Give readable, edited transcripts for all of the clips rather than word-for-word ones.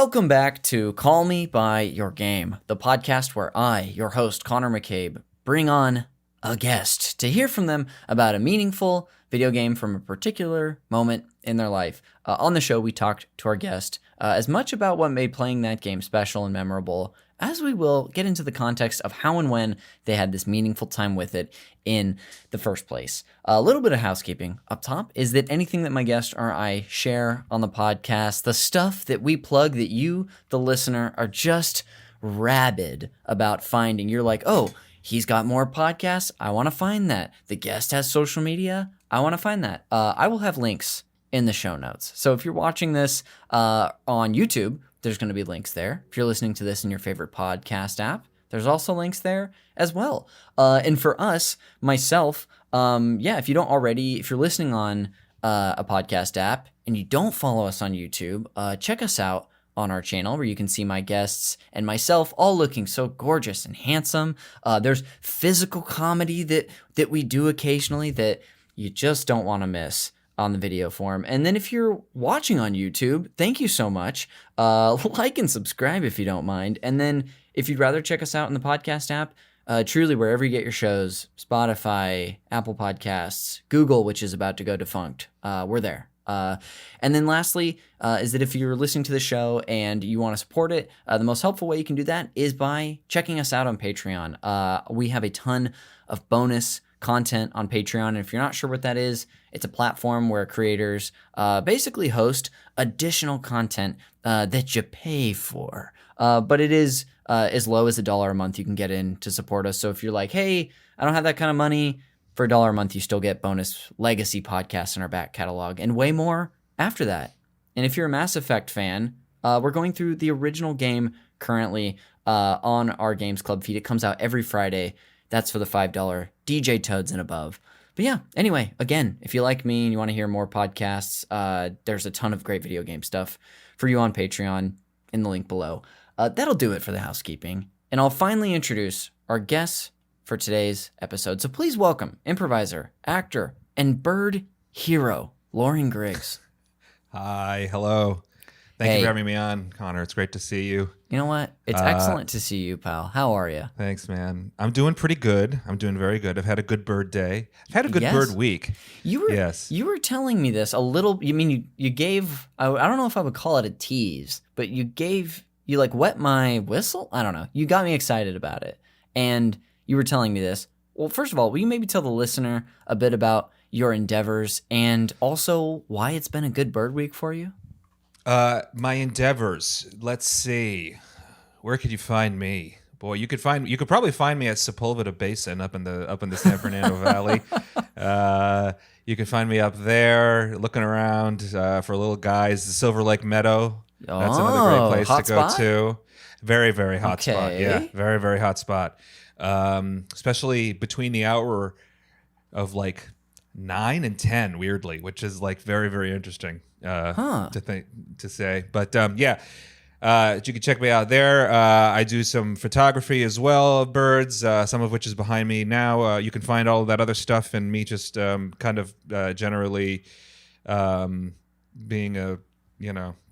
Welcome back to Call Me By Your Game, the podcast where I, your host, Connor McCabe, bring on a guest to hear from them about a meaningful video game from a particular moment in their life. On the show, we talked to our guest as much about what made playing that game special and memorable as we will get into the context of how and when they had this meaningful time with it in the first place. A little bit of housekeeping up top is that anything that my guest or I share on the podcast, the stuff that we plug that you, the listener, are just rabid about finding. You're like, oh, he's got more podcasts. I want to find that. The guest has social media. I want to find that. I will have links in the show notes. So if you're watching this on YouTube, there's going to be links there. If you're listening to this in your favorite podcast app, there's also links there as well. And for us, myself, if you don't already, if you're listening on a podcast app and you don't follow us on YouTube, check us out on our channel where you can see my guests and myself all looking so gorgeous and handsome. There's physical comedy that we do occasionally that you just don't want to miss on the video form. And then if you're watching on YouTube, thank you so much. Like and subscribe if you don't mind. And then if you'd rather check us out in the podcast app, truly wherever you get your shows, Spotify, Apple Podcasts, Google, which is about to go defunct, we're there. And then lastly, is that if you're listening to the show and you want to support it, the most helpful way you can do that is by checking us out on Patreon. We have a ton of bonus content on Patreon. And if you're not sure what that is, it's a platform where creators basically host additional content that you pay for. But it is as low as $1 a month you can get in to support us. So if you're like, hey, I don't have that kind of money, for $1 a month, you still get bonus legacy podcasts in our back catalog and way more after that. And if you're a Mass Effect fan, we're going through the original game currently on our Games Club feed. It comes out every Friday. That's for the $5 DJ Toads and above. But yeah, anyway, again, if you like me and you want to hear more podcasts, there's a ton of great video game stuff for you on Patreon in the link below. That'll do it for the housekeeping. And I'll finally introduce our guests for today's episode. So please welcome improviser, actor, and bird hero, Loring Griggs. Hi, hello. Thank you for having me on, Connor. It's great to see you. You know what? It's excellent to see you, pal. How are you? Thanks, man. I'm doing pretty good. I'm doing very good. I've had a good bird day. I've had a good bird week. You were telling me this a little. You mean you gave? I don't know if I would call it a tease, but you like wet my whistle. I don't know. You got me excited about it, and you were telling me this. Well, first of all, will you maybe tell the listener a bit about your endeavors and also why it's been a good bird week for you? My endeavors. Let's see. Where could you find me? Boy, you could probably find me at Sepulveda Basin up in the San Fernando Valley. You could find me up there looking around for little guys. The Silver Lake Meadow. That's another great place to go to. Very, very hot spot. Yeah, very, very hot spot. Especially between the hour of like 9 and 10, weirdly, which is like very, very interesting to say. But you can check me out there. I do some photography as well of birds, some of which is behind me now. You can find all of that other stuff and me just kind of generally being a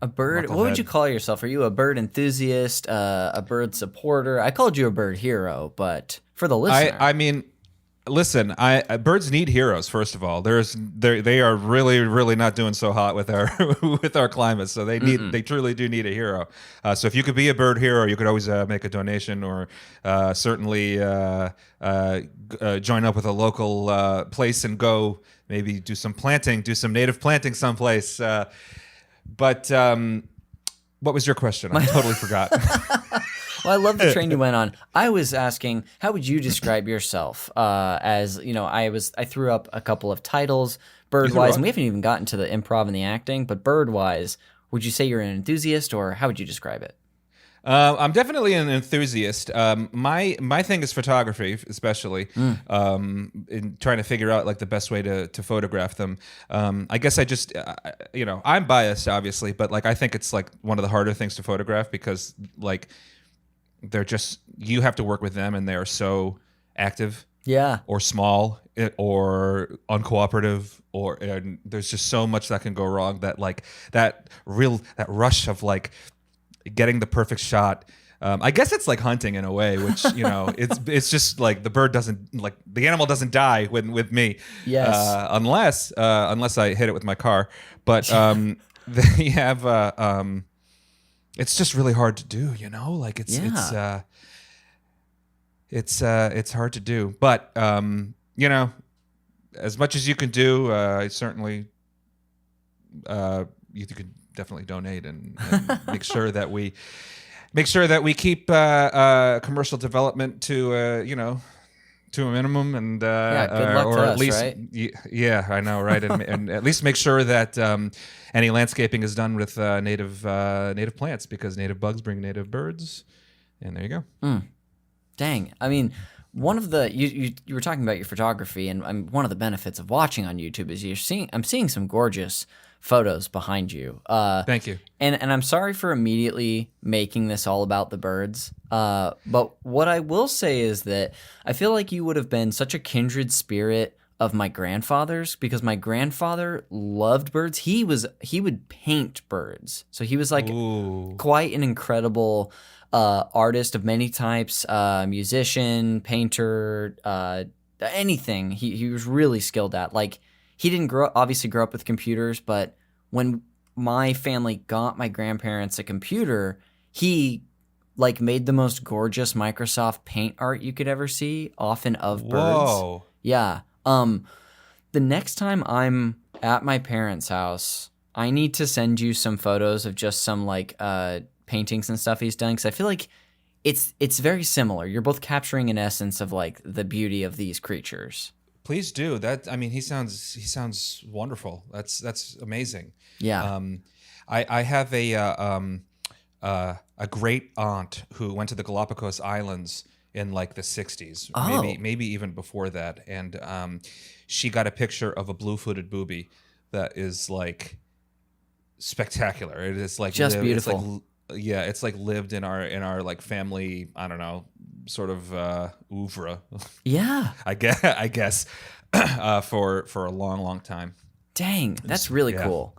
bird. What would you call yourself? Are you a bird enthusiast, a bird supporter? I called you a bird hero, but for the listener, I mean, listen, birds need heroes. First of all, they are really, really not doing so hot with our with our climate, so they truly do need a hero. So if you could be a bird hero, you could always make a donation or certainly join up with a local place and go maybe do some native planting someplace. But what was your question? I totally forgot. Well, I love the train you went on. I was asking, how would you describe yourself? As you know, I threw up a couple of titles, bird-wise, and we haven't even gotten to the improv and the acting. But bird-wise, would you say you're an enthusiast, or how would you describe it? I'm definitely an enthusiast. My thing is photography, especially in trying to figure out like the best way to photograph them. I guess I just, I'm biased, obviously, but like I think it's like one of the harder things to photograph because like you have to work with them and they are so active, or small, or uncooperative, and there's just so much that can go wrong that like that rush of like getting the perfect shot. I guess it's like hunting in a way, which it's just like the animal doesn't die with me, unless I hit it with my car. But they have it's just really hard to do, like it's hard to do. But as much as you can do, certainly you could definitely donate and make sure that we keep commercial development to to a minimum, and good luck or to at us, least right? yeah, I know, right? And at least make sure that any landscaping is done with native plants, because native bugs bring native birds, and there you go. Dang. I mean, one of the you were talking about your photography, and one of the benefits of watching on YouTube is I'm seeing some gorgeous photos behind you. Thank you. And I'm sorry for immediately making this all about the birds. But what I will say is that I feel like you would have been such a kindred spirit of my grandfather's, because my grandfather loved birds. He would paint birds. So he was like quite an incredible artist of many types, musician, painter, anything. He was really skilled at. Like, he didn't obviously grow up with computers, but when my family got my grandparents a computer, he like made the most gorgeous Microsoft Paint art you could ever see, often of birds. Whoa. Yeah. The next time I'm at my parents' house, I need to send you some photos of just some like paintings and stuff he's done, because I feel like it's very similar. You're both capturing an essence of like the beauty of these creatures. Please do that. I mean, he sounds wonderful. That's amazing. Yeah. I have a great aunt who went to the Galapagos Islands in like the 60s, maybe even before that, and she got a picture of a blue-footed booby that is like spectacular. It is like just beautiful. It's like lived in our like family, I don't know, sort of oeuvre. Yeah. I guess for a long time. Dang, that's really cool.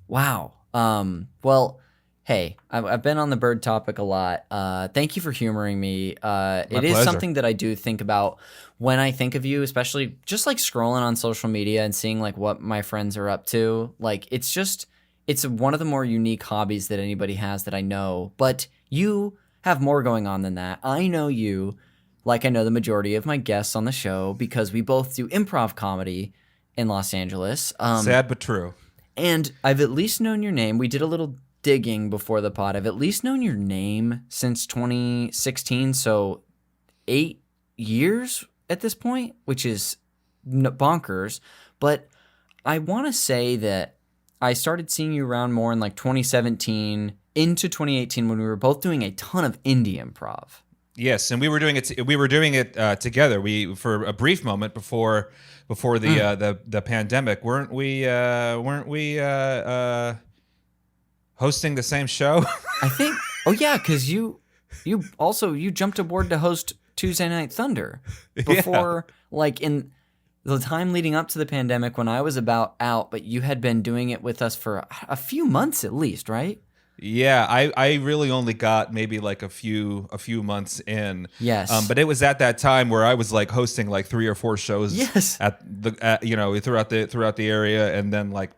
Wow. Well, hey, I've been on the bird topic a lot. Thank you for humoring me. It pleasure. is something that I do think about when I think of you, especially just like scrolling on social media and seeing like what my friends are up to. Like, it's one of the more unique hobbies that anybody has that I know, but you have more going on than that. I know you like I know the majority of my guests on the show, because we both do improv comedy in Los Angeles. Sad but true. And I've at least known your name. We did a little digging before the pod. I've at least known your name since 2016, so 8 years at this point, which is bonkers. But I want to say that I started seeing you around more in like 2017 into 2018, when we were both doing a ton of indie improv. Yes, and we were doing it. We were doing it together. We, for a brief moment before the pandemic, weren't we hosting the same show? I think. Oh yeah, because you jumped aboard to host Tuesday Night Thunder before, like in the time leading up to the pandemic, when I was about out, but you had been doing it with us for a few months at least, right? Yeah, I really only got maybe like a few months in. Yes. But it was at that time where I was like hosting like 3 or 4 shows. Yes. Throughout the area, and then like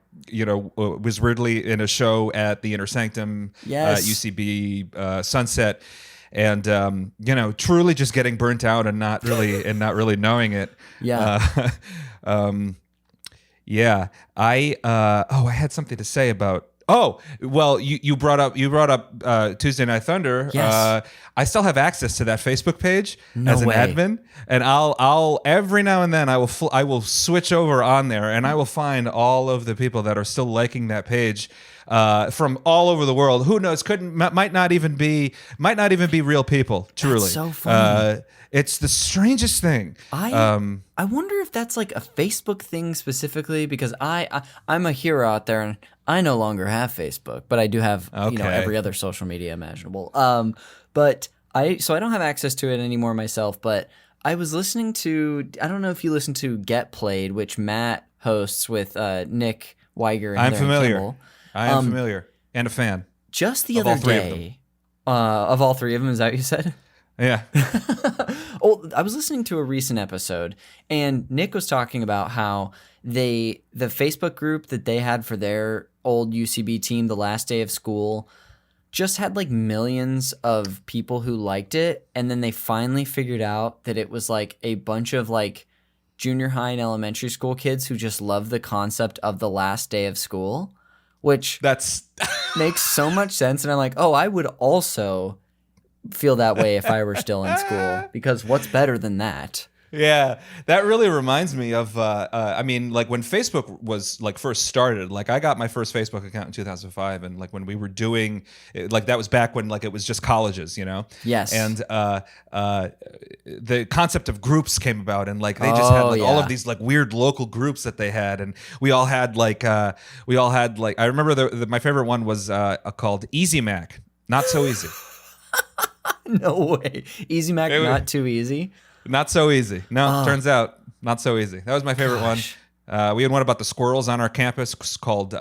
was weirdly in a show at the Inner Sanctum, yes. UCB Sunset, and truly just getting burnt out and not really knowing it. Yeah. Yeah. I had something to say about. Oh, well, you brought up Tuesday Night Thunder. Yes. I still have access to that Facebook page as an way. admin, and I'll every now and then I will switch over on there, and I will find all of the people that are still liking that page from all over the world. Who knows? Might not even be real people. Truly, that's so funny. It's the strangest thing. I wonder if that's like a Facebook thing specifically, because I'm a hero out there, and I no longer have Facebook, but I do have every other social media imaginable. But I don't have access to it anymore myself. But I was listening to, I don't know if you listen to Get Played, which Matt hosts with Nick Weiger and I'm familiar. Kimmel. I am familiar and a fan. just the Of other all three of day, of all three of them, is that what you said? Yeah. Oh, I was listening to a recent episode, and Nick was talking about how the Facebook group that they had for their old UCB team, the last day of school, just had like millions of people who liked it, and then they finally figured out that it was like a bunch of like junior high and elementary school kids who just love the concept of the last day of school, which That's makes so much sense. And I'm like, oh, I would also feel that way if I were still in school, because what's better than that? Yeah, that really reminds me of, I mean, like when Facebook was like first started, like I got my first Facebook account in 2005. And like when we were doing, like that was back when like it was just colleges, you know? Yes. And the concept of groups came about, and like they just had like all of these like weird local groups that they had. And we all had like, I remember my favorite one was called Easy Mac. Not so easy. No way. Easy Mac, not too easy. Not so easy. No, turns out not so easy. That was my favorite one. We had one about the squirrels on our campus called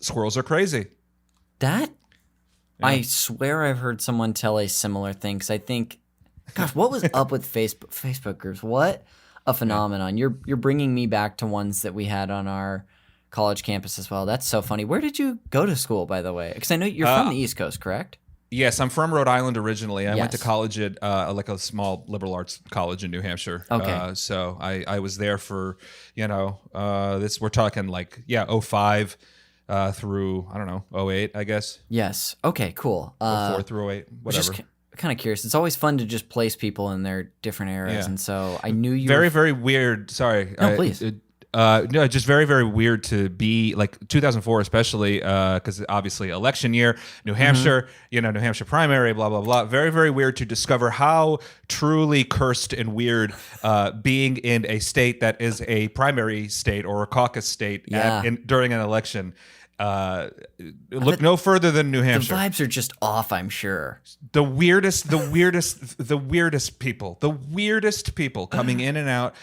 Squirrels Are Crazy. That, yeah. I swear I've heard someone tell a similar thing, because I think, gosh, what was up with Facebook groups? What a phenomenon. You're bringing me back to ones that we had on our college campus as well. That's so funny. Where did you go to school, by the way? Because I know you're from the East Coast, correct? Yes, I'm from Rhode Island originally. I went to college at like a small liberal arts college in New Hampshire. Okay. So I was there for, we're talking like, '05 through, I don't know, '08, I guess. Yes. Okay, cool. '04 through '08, whatever. Just kind of curious. It's always fun to just place people in their different eras. And so I knew you very weird. Sorry. No, please. No, just very, very weird to be like 2004, especially because obviously election year, New Hampshire, New Hampshire primary, blah, blah, blah. Very, very weird to discover how truly cursed and weird being in a state that is a primary state or a caucus state during an election. Look no further than New Hampshire. The vibes are just off, I'm sure. The weirdest people coming in and out.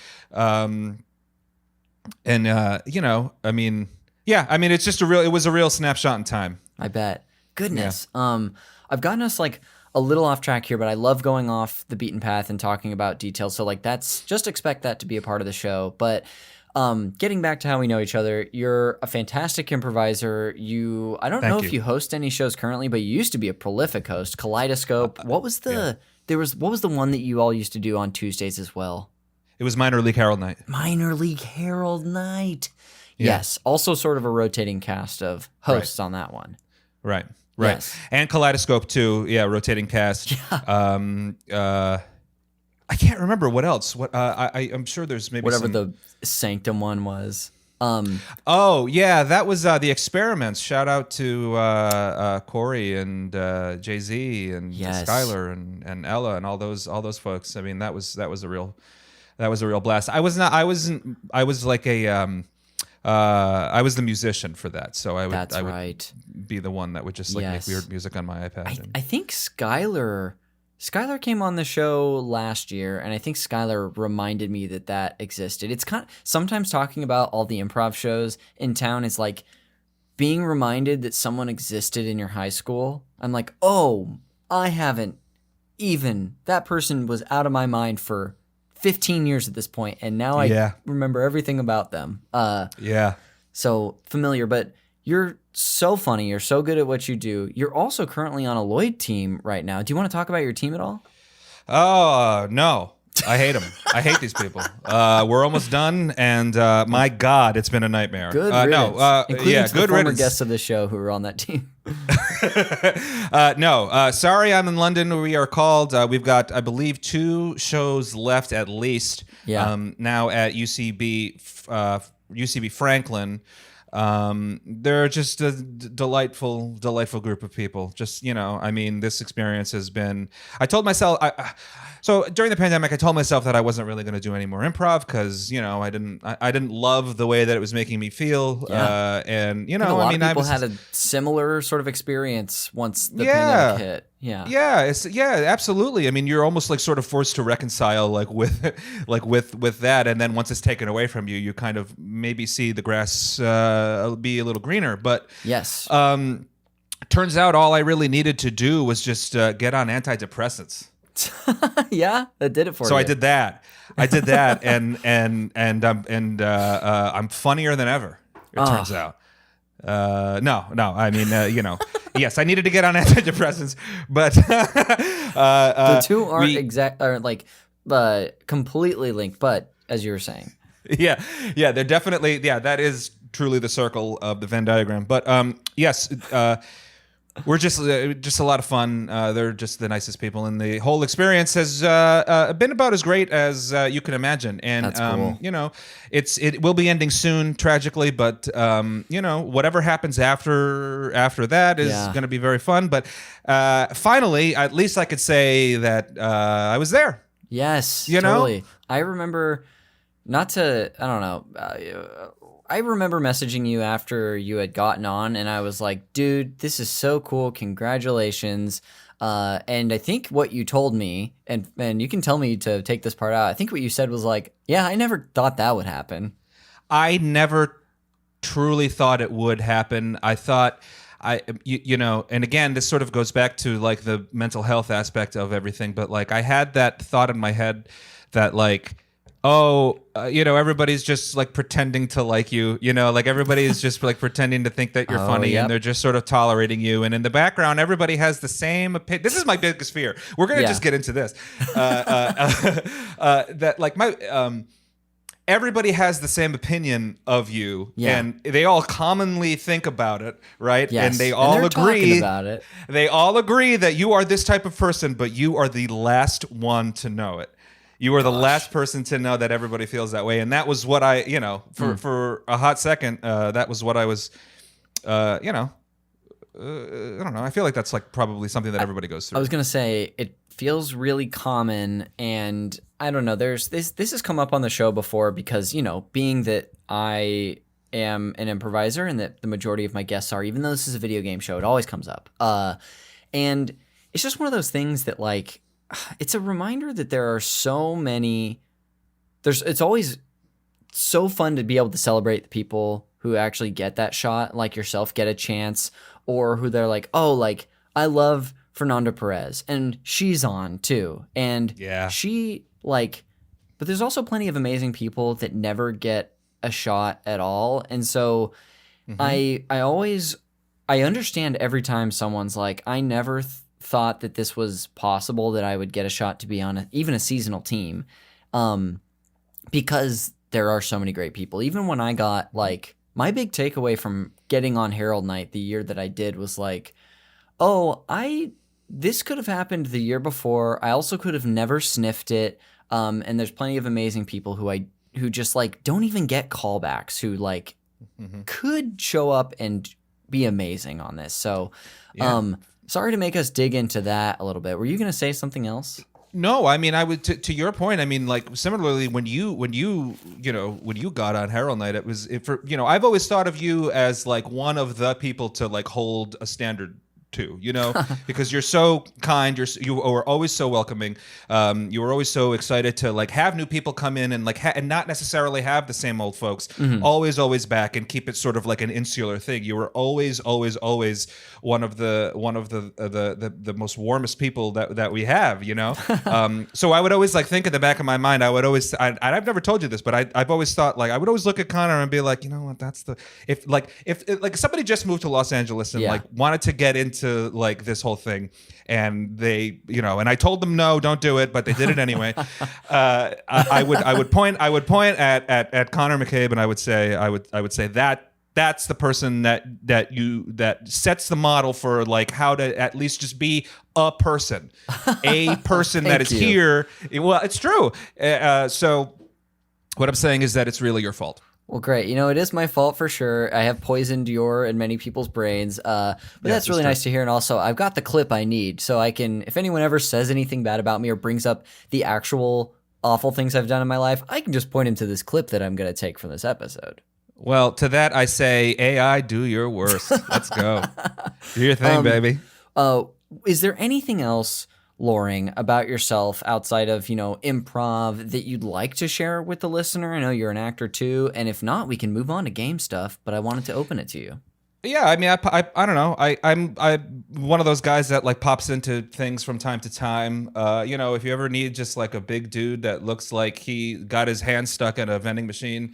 And it's just it was a real snapshot in time. I bet. Goodness. Yeah. I've gotten us like a little off track here, but I love going off the beaten path and talking about details. So like just expect that to be a part of the show. But getting back to how we know each other, you're a fantastic improviser. I don't know if you host any shows currently, but you used to be a prolific host. Kaleidoscope. What was what was the one that you all used to do on Tuesdays as well? It was Minor League Herald Night. Minor League Herald Night. Yeah. Yes. Also sort of a rotating cast of hosts on that one. Right. Yes. And Kaleidoscope too. Yeah, rotating cast. Yeah. I can't remember what else. I'm sure there's maybe whatever the Sanctum one was. Oh yeah, that was the Experiments. Shout out to Corey and Jay-Z and Skylar and Ella and all those folks. I mean, that was a real blast. I was the musician for that, so I would be the one that would just make weird music on my iPad. I think Skylar came on the show last year, and I think Skylar reminded me that existed. It's kind of sometimes talking about all the improv shows in town is like being reminded that someone existed in your high school. I'm like, oh, I haven't even, that person was out of my mind for 15 years at this point, and now I remember everything about them. So familiar, but you're so funny. You're so good at what you do. You're also currently on a Lloyd team right now. Do you want to talk about your team at all? Oh, no. I hate them. I hate these people. We're almost done, and my God, it's been a nightmare. Good riddance. Including the former guests of the show who were on that team. Sorry, I'm in London. We are called. We've got, I believe, 2 shows left at least. Yeah. Now at UCB Franklin. They're just a delightful group of people. Just, this experience has been, I told myself, so during the pandemic, I told myself that I wasn't really going to do any more improv because, I didn't love the way that it was making me feel. Yeah. And, a lot of people had a similar sort of experience once the pandemic hit. Yeah. Absolutely. I mean, you're almost like sort of forced to reconcile with that. And then once it's taken away from you, you kind of maybe see the grass be a little greener. But yes. Turns out all I really needed to do was just get on antidepressants. Yeah, that did it for you. So I did that. and I'm funnier than ever. It turns out. No. I mean, yes, I needed to get on antidepressants, but the two aren't completely linked. But as you were saying, yeah, they're definitely that is truly the circle of the Venn diagram. But yes. We're just a lot of fun. They're just the nicest people, and the whole experience has been about as great as you can imagine. And that's cool. It will be ending soon, tragically, but whatever happens after that is going to be very fun. But finally, at least I could say that I was there. Yes, totally. I remember. I remember messaging you after you had gotten on, and I was like, dude, this is so cool. Congratulations. And I think what you told me, and you can tell me to take this part out, I think what you said was like, yeah, I never thought that would happen. I never truly thought it would happen. I thought, and again, this sort of goes back to like the mental health aspect of everything, but like I had that thought in my head that like, everybody's just like pretending to like you, like everybody's just like pretending to think that you're funny, and they're just sort of tolerating you. And in the background, everybody has the same opinion. This is my biggest fear. We're going to just get into this. That like everybody has the same opinion of you, and they all commonly think about it, right? Yes. And they all agree about it. They all agree that you are this type of person, but you are the last one to know it. You were the last person to know that everybody feels that way. And that was what I, for a hot second, that was what I was, I don't know. I feel like that's like probably something that everybody goes through. I was going to say, it feels really common. And I don't know, this has come up on the show before because, being that I am an improviser and that the majority of my guests are, even though this is a video game show, it always comes up. And it's just one of those things that like, it's a reminder that there are so many. It's always so fun to be able to celebrate the people who actually get that shot, like yourself, get a chance, or who they're like, oh, like I love Fernanda Perez, and she's on too, and she like. But there's also plenty of amazing people that never get a shot at all, and so I understand every time someone's like, I never thought that this was possible, that I would get a shot to be on even a seasonal team, because there are so many great people. Even when I got like my big takeaway from getting on Herald Night the year that I did was like, this could have happened the year before. I also could have never sniffed it. And there's plenty of amazing people who just like don't even get callbacks, who like could show up and be amazing on this. So, sorry to make us dig into that a little bit. Were you going to say something else? No, I mean, I would to your point. I mean, like similarly, when you got on Herald Night, I've always thought of you as like one of the people to like hold a standard to, because you're so kind, you are always so welcoming, you were always so excited to like have new people come in and like and not necessarily have the same old folks always back and keep it sort of like an insular thing. You were always one of the most warmest people that we have, so I would always like think in the back of my mind, I've never told you this, but I've always thought like I would always look at Connor and be like, you know what, that's if somebody just moved to Los Angeles and like wanted to get into like this whole thing, and they, and I told them no, don't do it, but they did it anyway. I would point at Connor McCabe, and I would say that that's the person that sets the model for like how to at least just be a person that is here. Well, it's true. So what I'm saying is that it's really your fault. Well, great. It is my fault for sure. I have poisoned your and many people's brains. But that's really nice to hear. And also, I've got the clip I need, so I can, if anyone ever says anything bad about me or brings up the actual awful things I've done in my life, I can just point him to this clip that I'm going to take from this episode. Well, to that I say, AI, do your worst. Let's go. Do your thing, baby. Is there anything else, Loring, about yourself outside of, improv that you'd like to share with the listener? I know you're an actor too, and if not, we can move on to game stuff, but I wanted to open it to you. Yeah, I mean, I don't know. I'm one of those guys that like pops into things from time to time. If you ever need just like a big dude that looks like he got his hand stuck in a vending machine,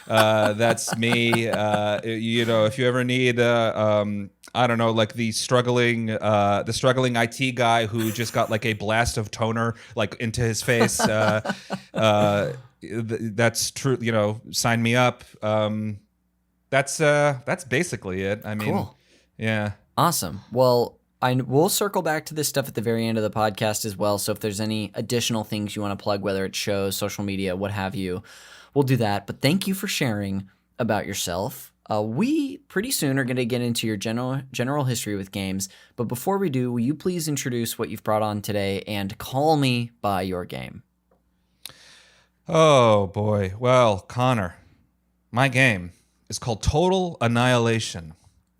that's me. If you ever need, I don't know, like the struggling IT guy who just got like a blast of toner like into his face. That's true. Sign me up. That's basically it. I mean, Cool. yeah. Awesome. Well, we'll circle back to this stuff at the very end of the podcast as well. So if there's any additional things you want to plug, whether it's shows, social media, what have you, we'll do that. But thank you for sharing about yourself. We pretty soon are going to get into your general history with games. But before we do, will you please introduce what you've brought on today and call me by your game? Oh boy. Well, Connor, my game is called Total Annihilation.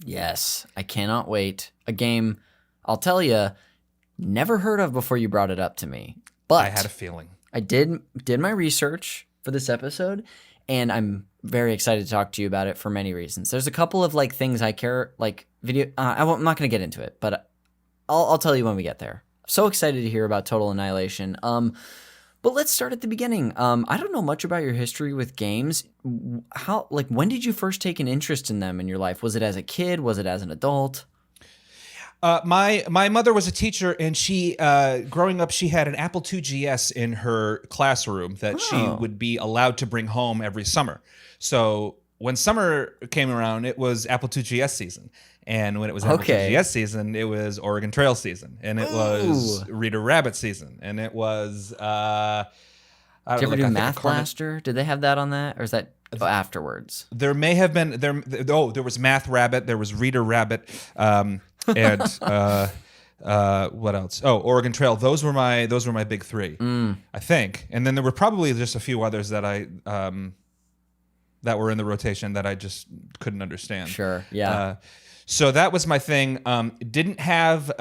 Yes, I cannot wait. A game, I'll tell you, never heard of before you brought it up to me. But I had a feeling. I did my research for this episode, and I'm very excited to talk to you about it for many reasons. There's a couple of like things I care, like video. I'm not going to get into it, but I'll tell you when we get there. So excited to hear about Total Annihilation. But let's start at the beginning. I don't know much about your history with games. When did you first take an interest in them in your life? Was it as a kid? Was it as an adult? My mother was a teacher, and she, growing up, she had an Apple II GS in her classroom that she would be allowed to bring home every summer. So when summer came around, it was Apple II GS season. And when it was Apple II GS season, it was Oregon Trail season. And it was Reader Rabbit season. And it was... Did you ever do Math Blaster? Did they have that on that? Or is that afterwards? There may have been... There was Math Rabbit. There was Reader Rabbit. And... what else? Oh, Oregon Trail. Those were my big three, I think. And then there were probably just a few others that that were in the rotation that I just couldn't understand. Sure. Yeah. So that was my thing. Didn't have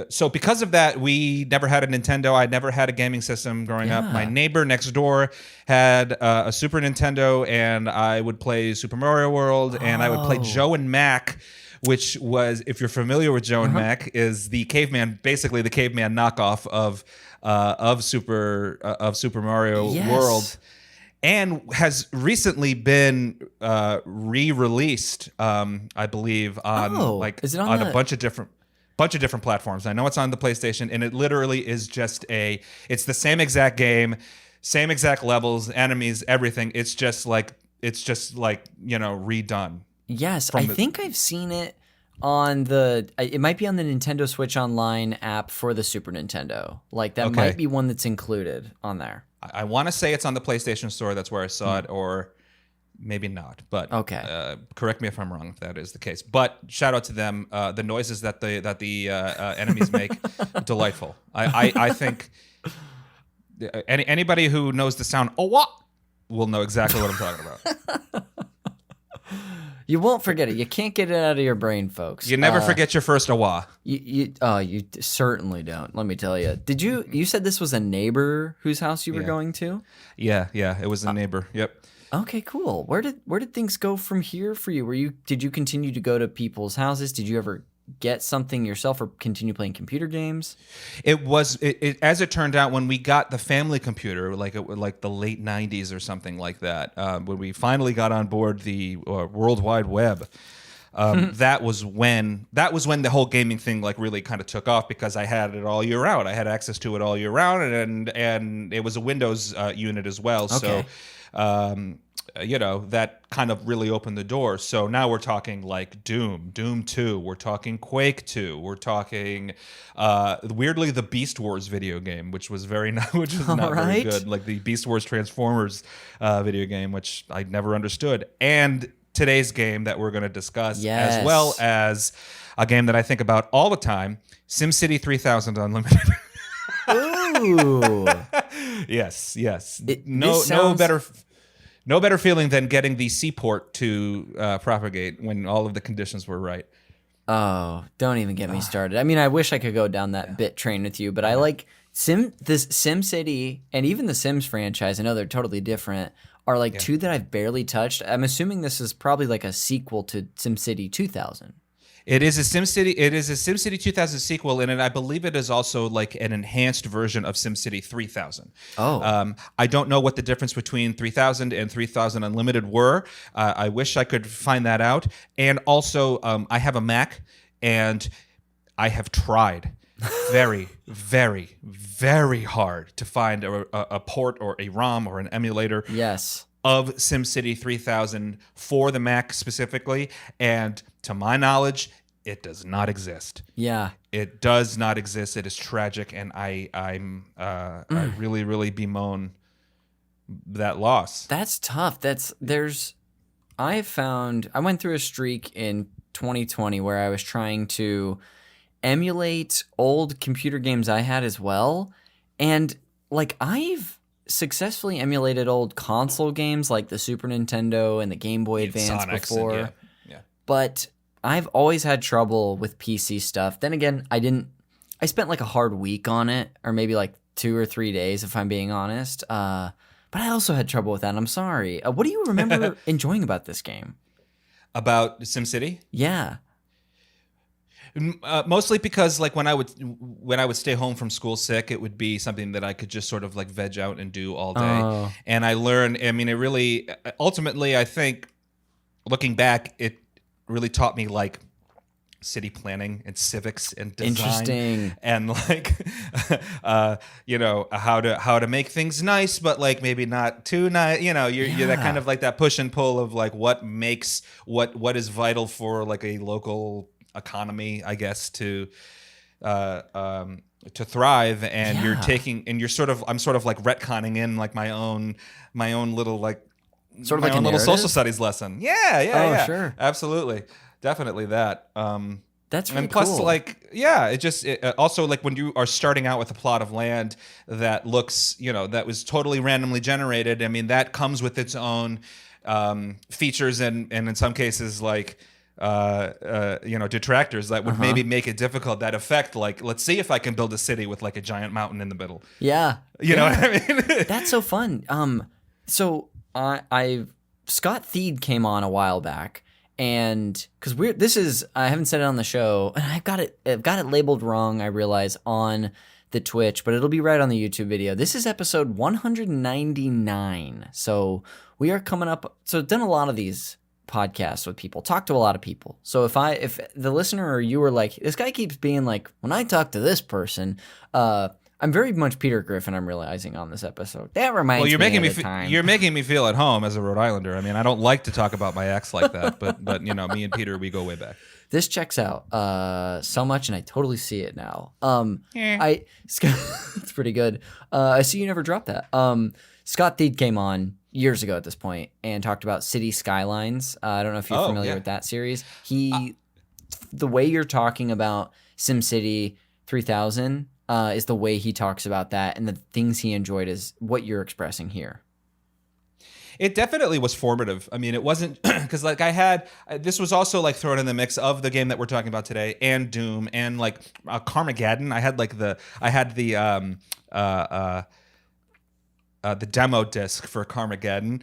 so because of that, we never had a Nintendo. I never had a gaming system growing up. My neighbor next door had a Super Nintendo, and I would play Super Mario World, and I would play Joe and Mac, which was, if you're familiar with Joe and Mac, is the basically the caveman knockoff of Super Mario World. And has recently been re-released, I believe, on a bunch of different platforms. I know it's on the PlayStation, and it literally is just it's the same exact game, same exact levels, enemies, everything. It's just like redone. Yes, I think I've seen it on it might be on the Nintendo Switch Online app for the Super Nintendo. Like that might be one that's included on there. I want to say it's on the PlayStation Store. That's where I saw it, or maybe not. But correct me if I'm wrong if that is the case. But shout out to them. The noises that the enemies make, delightful. I think anybody who knows the sound "oh what" will know exactly what I'm talking about. You won't forget it. You can't get it out of your brain, folks. You never forget your first awa. You certainly don't. Let me tell you. Did you said this was a neighbor whose house you were going to? Yeah. It was a neighbor. Yep. Okay, cool. Where did things go from here for you? Did you continue to go to people's houses? Did you ever get something yourself or continue playing computer games? It was as it turned out, when we got the family computer, like the late 90s or something like that, when we finally got on board the World Wide Web, that was when the whole gaming thing like really kind of took off, because I had it all year round. I had access to it all year round, and it was a Windows unit as well. Okay. So that kind of really opened the door. So now we're talking like Doom 2, we're talking Quake 2, we're talking weirdly the Beast Wars video game, which was very very good, like the Beast Wars Transformers video game, which I never understood, and today's game that we're going to discuss, as well as a game that I think about all the time, SimCity 3000 Unlimited. Ooh. Yes. No better feeling than getting the seaport to propagate when all of the conditions were right. Oh, don't even get me started. I mean, I wish I could go down that bit train with you, but I like SimCity and even the Sims franchise. I know they're totally different. are like two that I've barely touched. I'm assuming this is probably like a sequel to SimCity 2000. It is a SimCity 2000 sequel, and I believe it is also like an enhanced version of SimCity 3000. Oh. I don't know what the difference between 3000 and 3000 Unlimited were. I wish I could find that out. And also, I have a Mac, and I have tried very, very, very hard to find a port or a ROM or an emulator. Yes. Of SimCity 3000 for the Mac specifically, and to my knowledge, it does not exist. Yeah, it does not exist. It is tragic, and I really, really bemoan that loss. That's tough. I went through a streak in 2020 where I was trying to emulate old computer games I had as well, and like I've successfully emulated old console games like the Super Nintendo and the Game Boy Advance Sonics before. But I've always had trouble with PC stuff. Then again, I spent like a hard week on it, or maybe like 2 or 3 days if I'm being honest. But I also had trouble with that. I'm sorry. What do you remember enjoying about this game? About SimCity? Yeah. Mostly because like when I would stay home from school sick, it would be something that I could just sort of like veg out and do all day. Oh. And I learned, I mean, it really, ultimately, I think looking back, it really taught me like city planning and civics and design. Interesting. And like, how to make things nice, but like maybe not too nice. You're that kind of like that push and pull of like what makes, what is vital for like a local economy, I guess, to thrive, and I'm sort of like retconning in like my own little like sort of my like own a little narrative? social studies lesson. Yeah. Sure. Absolutely. Definitely that. That's really and plus, cool. like, it also like when you are starting out with a plot of land that looks, that was totally randomly generated. I mean, that comes with its own features and in some cases like detractors that would maybe make it difficult. That affect like, let's see if I can build a city with like a giant mountain in the middle. Yeah. You know what I mean? That's so fun. So Scott Theed came on a while back, and because I haven't said it on the show, and I've got it labeled wrong, I realize, on the Twitch, but it'll be right on the YouTube video. This is episode 199. So we are coming up. So I've done a lot of these podcasts with people, talk to a lot of people. So if the listener or you were like, this guy keeps being like, when I talk to this person, I'm very much Peter Griffin, I'm realizing on this episode. That reminds me of the time. You're making me feel at home as a Rhode Islander. I mean, I don't like to talk about my ex like that, but me and Peter, we go way back. This checks out so much, and I totally see it now. It's pretty good. I see you never dropped that. Scott Theed came on years ago at this point and talked about City Skylines. I don't know if you're familiar with that series. The way you're talking about SimCity 3000 is the way he talks about that, and the things he enjoyed is what you're expressing here. It definitely was formative. I mean, it wasn't because like this was also like thrown in the mix of the game that we're talking about today, and Doom, and like Carmageddon. I had the demo disc for Carmageddon.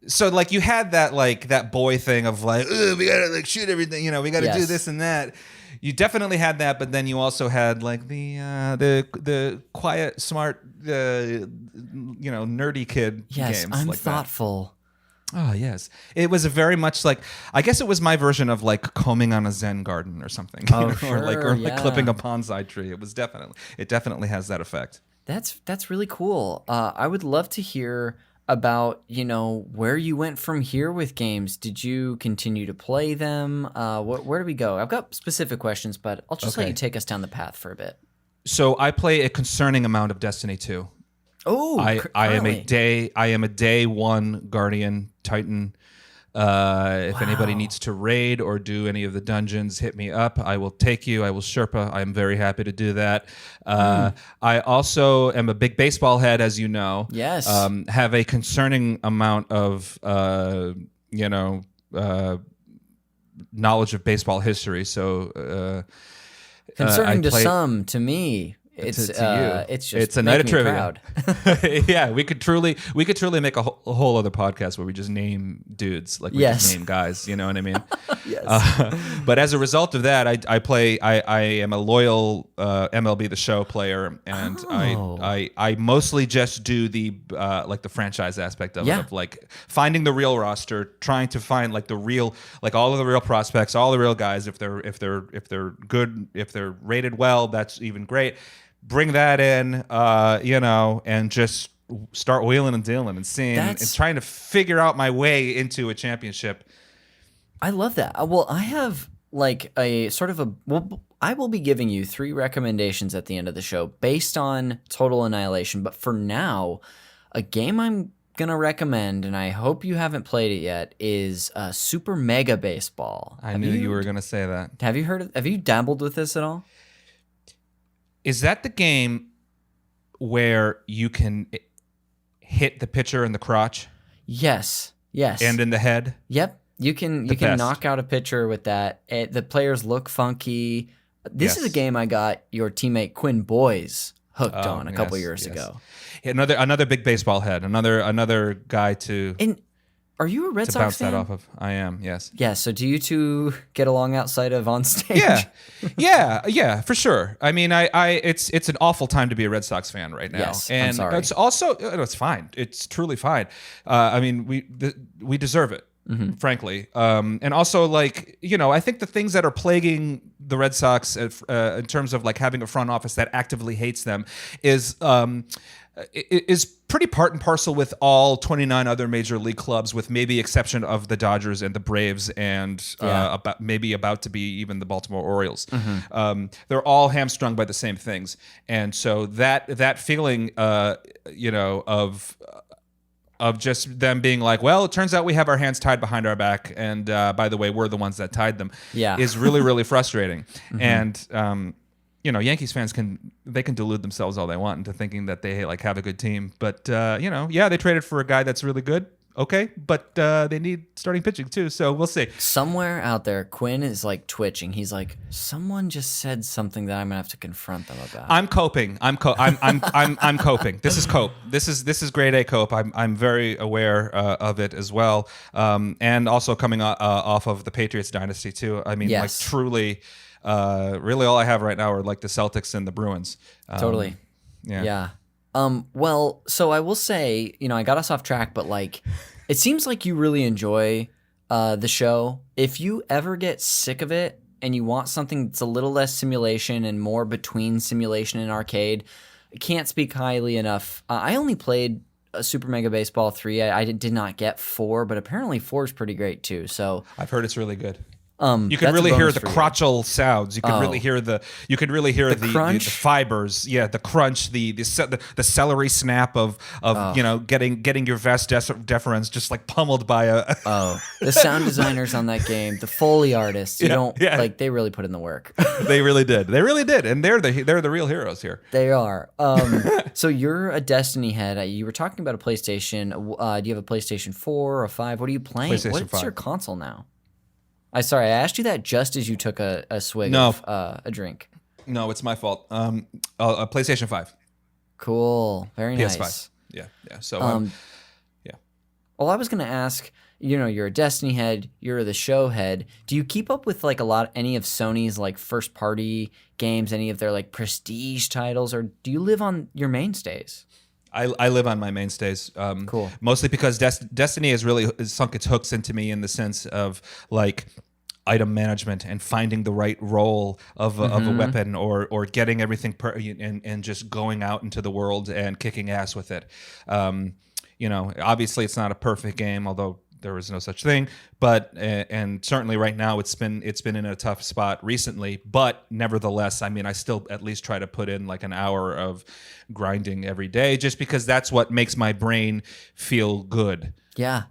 So like you had that boy thing of like, we gotta like shoot everything, we gotta do this and that. You definitely had that, but then you also had like the quiet, smart, nerdy kid games. I'm like thoughtful. That. Oh yes, it was a very much like, I guess it was my version of like combing on a Zen garden or something, or clipping a bonsai tree. It definitely has that effect. That's really cool. I would love to hear about, where you went from here with games. Did you continue to play them? Where do we go? I've got specific questions, but I'll just let you take us down the path for a bit. So I play a concerning amount of Destiny 2. Oh, I am a day one Guardian Titan. If anybody needs to raid or do any of the dungeons, hit me up. I will take you. I will Sherpa. I'm very happy to do that. I also am a big baseball head, as you know. Yes. Have a concerning amount of knowledge of baseball history. So concerning to some, to me, It's to you. it's just It's a night of making me trivia. proud. Yeah, we could truly make a whole other podcast where we just name dudes, like we Yes. just name guys. You know what I mean? Yes. But as a result of that, I am a loyal MLB The Show player, and Oh. I mostly just do the like the franchise aspect of Yeah. it, of like finding the real roster, trying to find like the real, like all of the real prospects, all the real guys. If they're good, if they're rated well, that's even great. Bring that in, and just start wheeling and dealing and seeing and trying to figure out my way into a championship. I love that. Well, I have like a sort of a. Well, I will be giving you 3 recommendations at the end of the show based on Total Annihilation. But for now, a game I'm gonna recommend, and I hope you haven't played it yet, is Super Mega Baseball. I knew you were gonna say that. Have you heard of? Have you dabbled with this at all? Is that the game where you can hit the pitcher in the crotch? Yes. Yes. And in the head? Yep. You can best. knock out a pitcher with that. The players look funky. This is a game I got your teammate Quinn Boys hooked on a couple years ago. Another big baseball head. Another guy to And are you a Red Sox bounce fan? that off of. I am, yes. Yeah, so do you two get along outside of on stage? Yeah, for sure. I mean, it's an awful time to be a Red Sox fan right now. Yes, and I'm sorry. It's also it's fine. It's truly fine. I mean, we deserve it, frankly. And also, like, I think the things that are plaguing the Red Sox in terms of like having a front office that actively hates them is pretty part and parcel with all 29 other major league clubs, with maybe exception of the Dodgers and the Braves and about to be even the Baltimore Orioles. They're all hamstrung by the same things, and so that feeling, of just them being like, well, it turns out we have our hands tied behind our back, and by the way, we're the ones that tied them. Yeah. Is really really frustrating, and. Yankees fans can delude themselves all they want into thinking that they like have a good team, but they traded for a guy that's really good. Okay, but they need starting pitching too, so we'll see. Somewhere out there, Quinn is like twitching. He's like, someone just said something that I'm gonna have to confront them about. I'm coping. I'm coping. This is cope. This is grade A cope. I'm very aware of it as well, and also coming off of the Patriots dynasty too. I mean, Yes. like truly. Really, all I have right now are like the Celtics and the Bruins. Totally. Yeah. Well, so I will say, I got us off track, but like, it seems like you really enjoy the show. If you ever get sick of it and you want something that's a little less simulation and more between simulation and arcade, I can't speak highly enough. I only played Super Mega Baseball 3. I did not get 4, but apparently 4 is pretty great too. So I've heard it's really good. that's You can a really hear bonus the for you. crotchal sounds. You can really hear the crunch? the fibers. Yeah, the crunch, the celery snap of getting your vas deferens just like pummeled by a. The sound designers on that game, the Foley artists, they really put in the work. They really did, and they're the real heroes here. They are. So you're a Destiny head. You were talking about a PlayStation. Do you have a PlayStation 4 or a 5? What are you playing? PlayStation What's 5. your console now? I asked you that just as you took a swig of a drink. No, it's my fault. A PlayStation 5. Cool. Very PS5. nice. Yeah. So yeah. Well, I was going to ask, you're a Destiny head, you're the show head. Do you keep up with like any of Sony's like first party games, any of their like prestige titles, or do you live on your mainstays? I live on my mainstays. Cool. Mostly because Destiny has really sunk its hooks into me in the sense of like item management and finding the right role of a weapon or getting everything and just going out into the world and kicking ass with it. Obviously it's not a perfect game, although there is no such thing, but and certainly right now it's been in a tough spot recently, but nevertheless, I mean, I still at least try to put in like an hour of grinding every day, just because that's what makes my brain feel good. Yeah.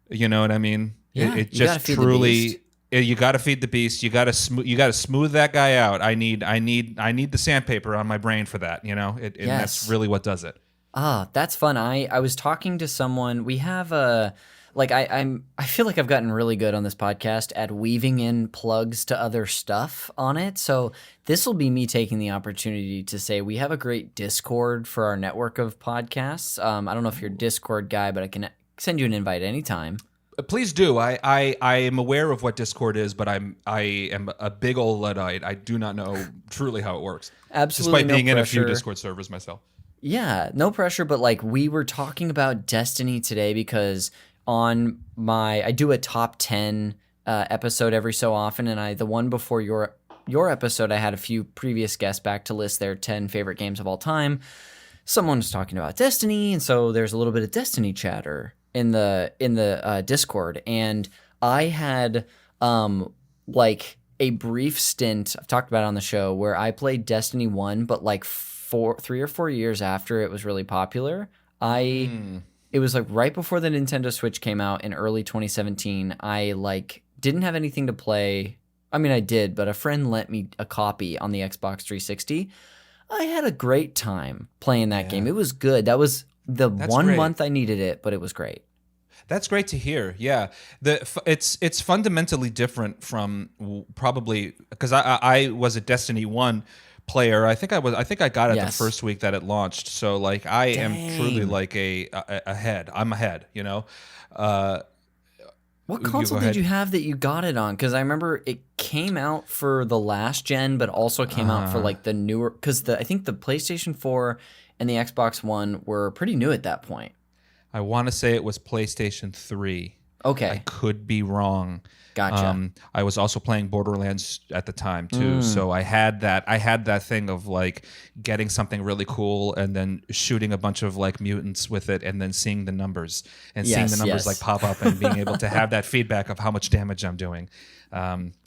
You know what I mean? Yeah, It you gotta just feed the truly. beast. You got to feed the beast. You got to smooth that guy out. I need the sandpaper on my brain for that. And that's really what does it. That's fun. I was talking to someone. We have like I feel like I've gotten really good on this podcast at weaving in plugs to other stuff on it. So this will be me taking the opportunity to say we have a great Discord for our network of podcasts. I don't know if you're a Discord guy, but I can send you an invite anytime. Please do. I am aware of what Discord is, but I am a big old Luddite. I do not know truly how it works. Absolutely, despite being in a few Discord servers myself. Yeah, no pressure, but like we were talking about Destiny today because on I do a top 10 episode every so often, and the one before your episode, I had a few previous guests back to list their 10 favorite games of all time. Someone was talking about Destiny, and so there's a little bit of Destiny chatter in the Discord, and I had like a brief stint I've talked about it on the show where I played Destiny 1, but like 3 or 4 years after it was really popular. It was like right before the Nintendo Switch came out in early 2017. I like didn't have anything to play. I mean, I did, but a friend lent me a copy on the Xbox 360. I had a great time playing that game. It was good. That's 1 great. month I needed it, but it was great. That's great to hear. Yeah, it's fundamentally different from probably because I was a Destiny 1 player. I think I got it the first week that it launched. So like I am truly like ahead. I'm ahead. You know. What console did you have that you got it on? Because I remember it came out for the last gen, but also came out for like the newer. Because I think the PlayStation 4 and the Xbox One were pretty new at that point. I want to say it was PlayStation 3. Okay. I could be wrong. Gotcha. I was also playing Borderlands at the time too, so I had that thing of like getting something really cool and then shooting a bunch of like mutants with it, and then seeing the numbers like pop up and being able to have that feedback of how much damage I'm doing,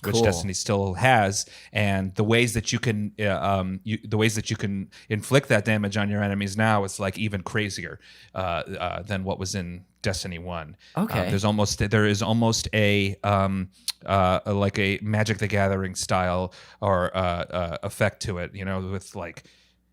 which Destiny still has, and the ways that you can inflict that damage on your enemies now is like even crazier than what was in Destiny 1. Okay. There is almost a like a Magic the Gathering style or effect to it, you know, with like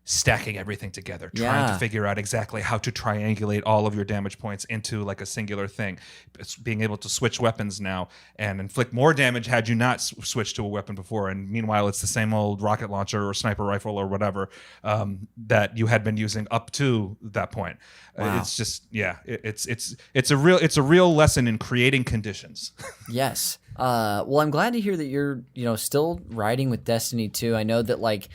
stacking everything together, trying to figure out exactly how to triangulate all of your damage points into like a singular thing. It's being able to switch weapons now and inflict more damage had you not switched to a weapon before. And meanwhile, it's the same old rocket launcher or sniper rifle or whatever that you had been using up to that point. Wow. It's just, it's a real lesson in creating conditions. Yes. Well, I'm glad to hear that you're, still riding with Destiny 2. I know that like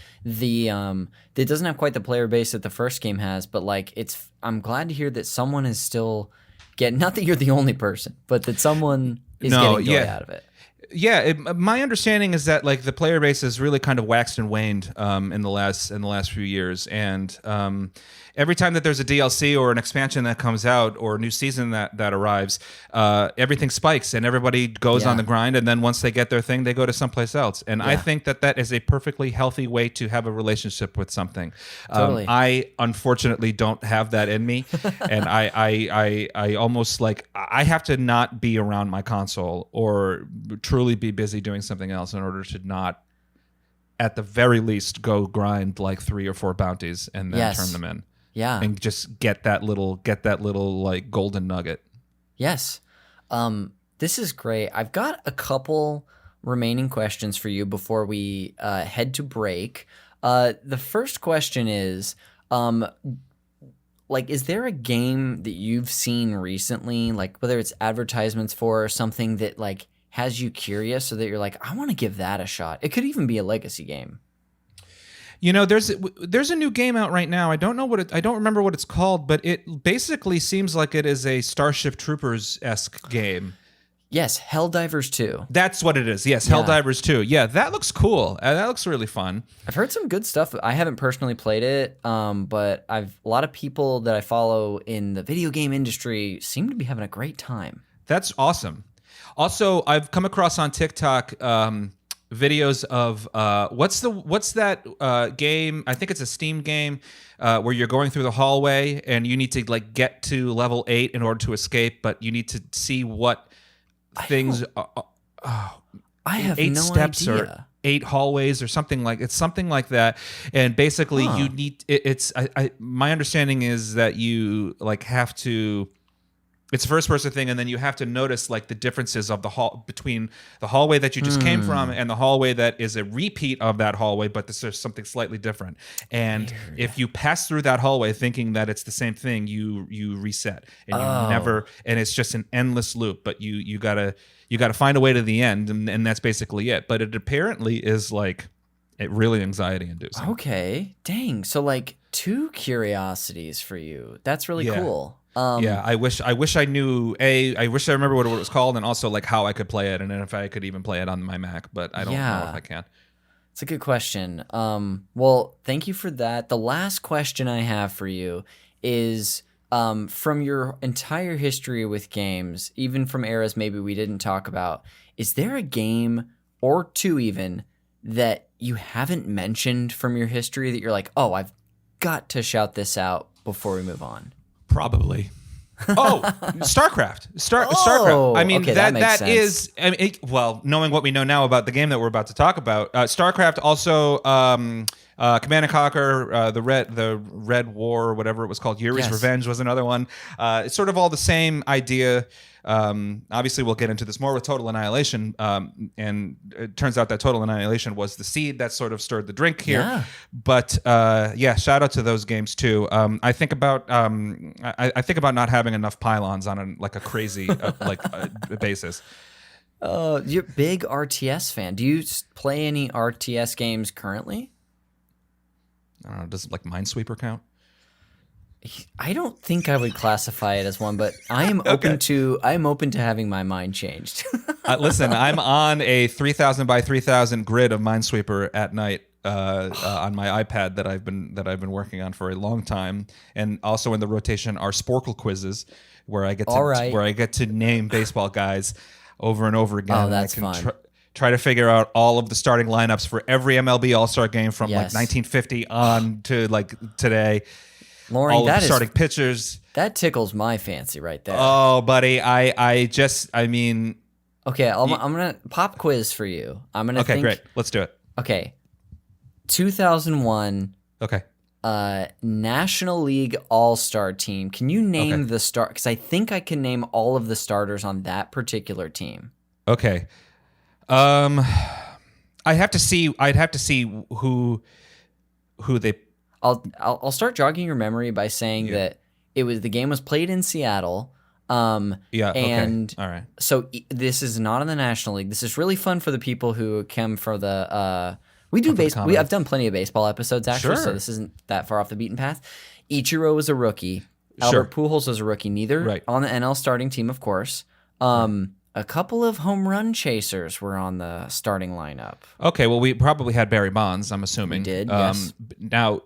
it doesn't have quite the player base that the first game has, but like I'm glad to hear that someone is still getting, not that you're the only person, but that someone is getting joy out of it. Yeah, my understanding is that like the player base has really kind of waxed and waned in the last few years, and every time that there's a DLC or an expansion that comes out or a new season that arrives, everything spikes and everybody goes on the grind, and then once they get their thing, they go to someplace else. And I think that is a perfectly healthy way to have a relationship with something. Totally. I unfortunately don't have that in me, and I almost like I have to not be around my console or truly be busy doing something else in order to not, at the very least, go grind like 3 or 4 bounties and then turn them in. Yeah. And just get that little like golden nugget. Yes. This is great. I've got a couple remaining questions for you before we head to break. The first question is, like, is there a game that you've seen recently, like whether it's advertisements for or something that like has you curious so that you're like, I want to give that a shot? It could even be a legacy game. You know, there's a new game out right now. I don't remember what it's called, but it basically seems like it is a Starship Troopers-esque game. Yes, Helldivers 2. That's what it is. Yes, Helldivers 2. Yeah, that looks cool. That looks really fun. I've heard some good stuff. I haven't personally played it, but a lot of people that I follow in the video game industry seem to be having a great time. That's awesome. Also, I've come across on TikTok videos of what's that game? I think it's a Steam game where you're going through the hallway and you need to like get to level 8 in order to escape, but you need to see what things. I have 8 no steps idea. or 8 hallways or something like that. And basically, you need. My understanding is that you like have to. It's a first-person thing, and then you have to notice like the differences of the hall between the hallway that you just came from and the hallway that is a repeat of that hallway, but there's something slightly different. And if you pass through that hallway thinking that it's the same thing, you reset, and you never. And it's just an endless loop. But you gotta find a way to the end, and that's basically it. But it apparently is like it really anxiety-inducing. Okay, dang. So like 2 curiosities for you. That's really cool. Yeah, I wish I knew. I wish I remember what it was called, and also like how I could play it, and if I could even play it on my Mac. But I don't know if I can. It's a good question. Well, thank you for that. The last question I have for you is from your entire history with games, even from eras maybe we didn't talk about. Is there a game or 2 even that you haven't mentioned from your history that you're like, oh, I've got to shout this out before we move on? Probably. StarCraft. StarCraft. I mean, okay, that sense. is. I mean, well, knowing what we know now about the game that we're about to talk about, StarCraft also, Command and Conquer, the Red War, or whatever it was called. Yuri's Revenge was another one. It's sort of all the same idea. Obviously, we'll get into this more with Total Annihilation, and it turns out that Total Annihilation was the seed that sort of stirred the drink here. Yeah. But shout out to those games too. I think about not having enough pylons on a crazy basis. You're a big RTS fan. Do you play any RTS games currently? I don't know. Does like Minesweeper count? I don't think I would classify it as one, but I am open to having my mind changed. Listen, I'm on a 3,000 by 3,000 grid of Minesweeper at night on my iPad that I've been working on for a long time, and also in the rotation are Sporkle quizzes where I get to name baseball guys over and over again. Oh, that's fun. Try to figure out all of the starting lineups for every MLB All-Star game from like 1950 on to like today. Loring, all of the starting pitchers. That tickles my fancy right there. Oh, buddy, I mean. Okay, I'm gonna pop quiz for you. Okay, great. Let's do it. Okay, 2001. Okay. National League All-Star team. Can you name the start? Because I think I can name all of the starters on that particular team. Okay. I'd have to see who they. I'll start jogging your memory by saying that the game was played in Seattle. And all right. So this is not in the National League. This is really fun for the people who come for the. We do baseball. I've done plenty of baseball episodes actually, so this isn't that far off the beaten path. Ichiro was a rookie. Albert Pujols was a rookie. Neither on the NL starting team, of course. A couple of home run chasers were on the starting lineup. Okay, well, we probably had Barry Bonds, I'm assuming. We did, yes. Now,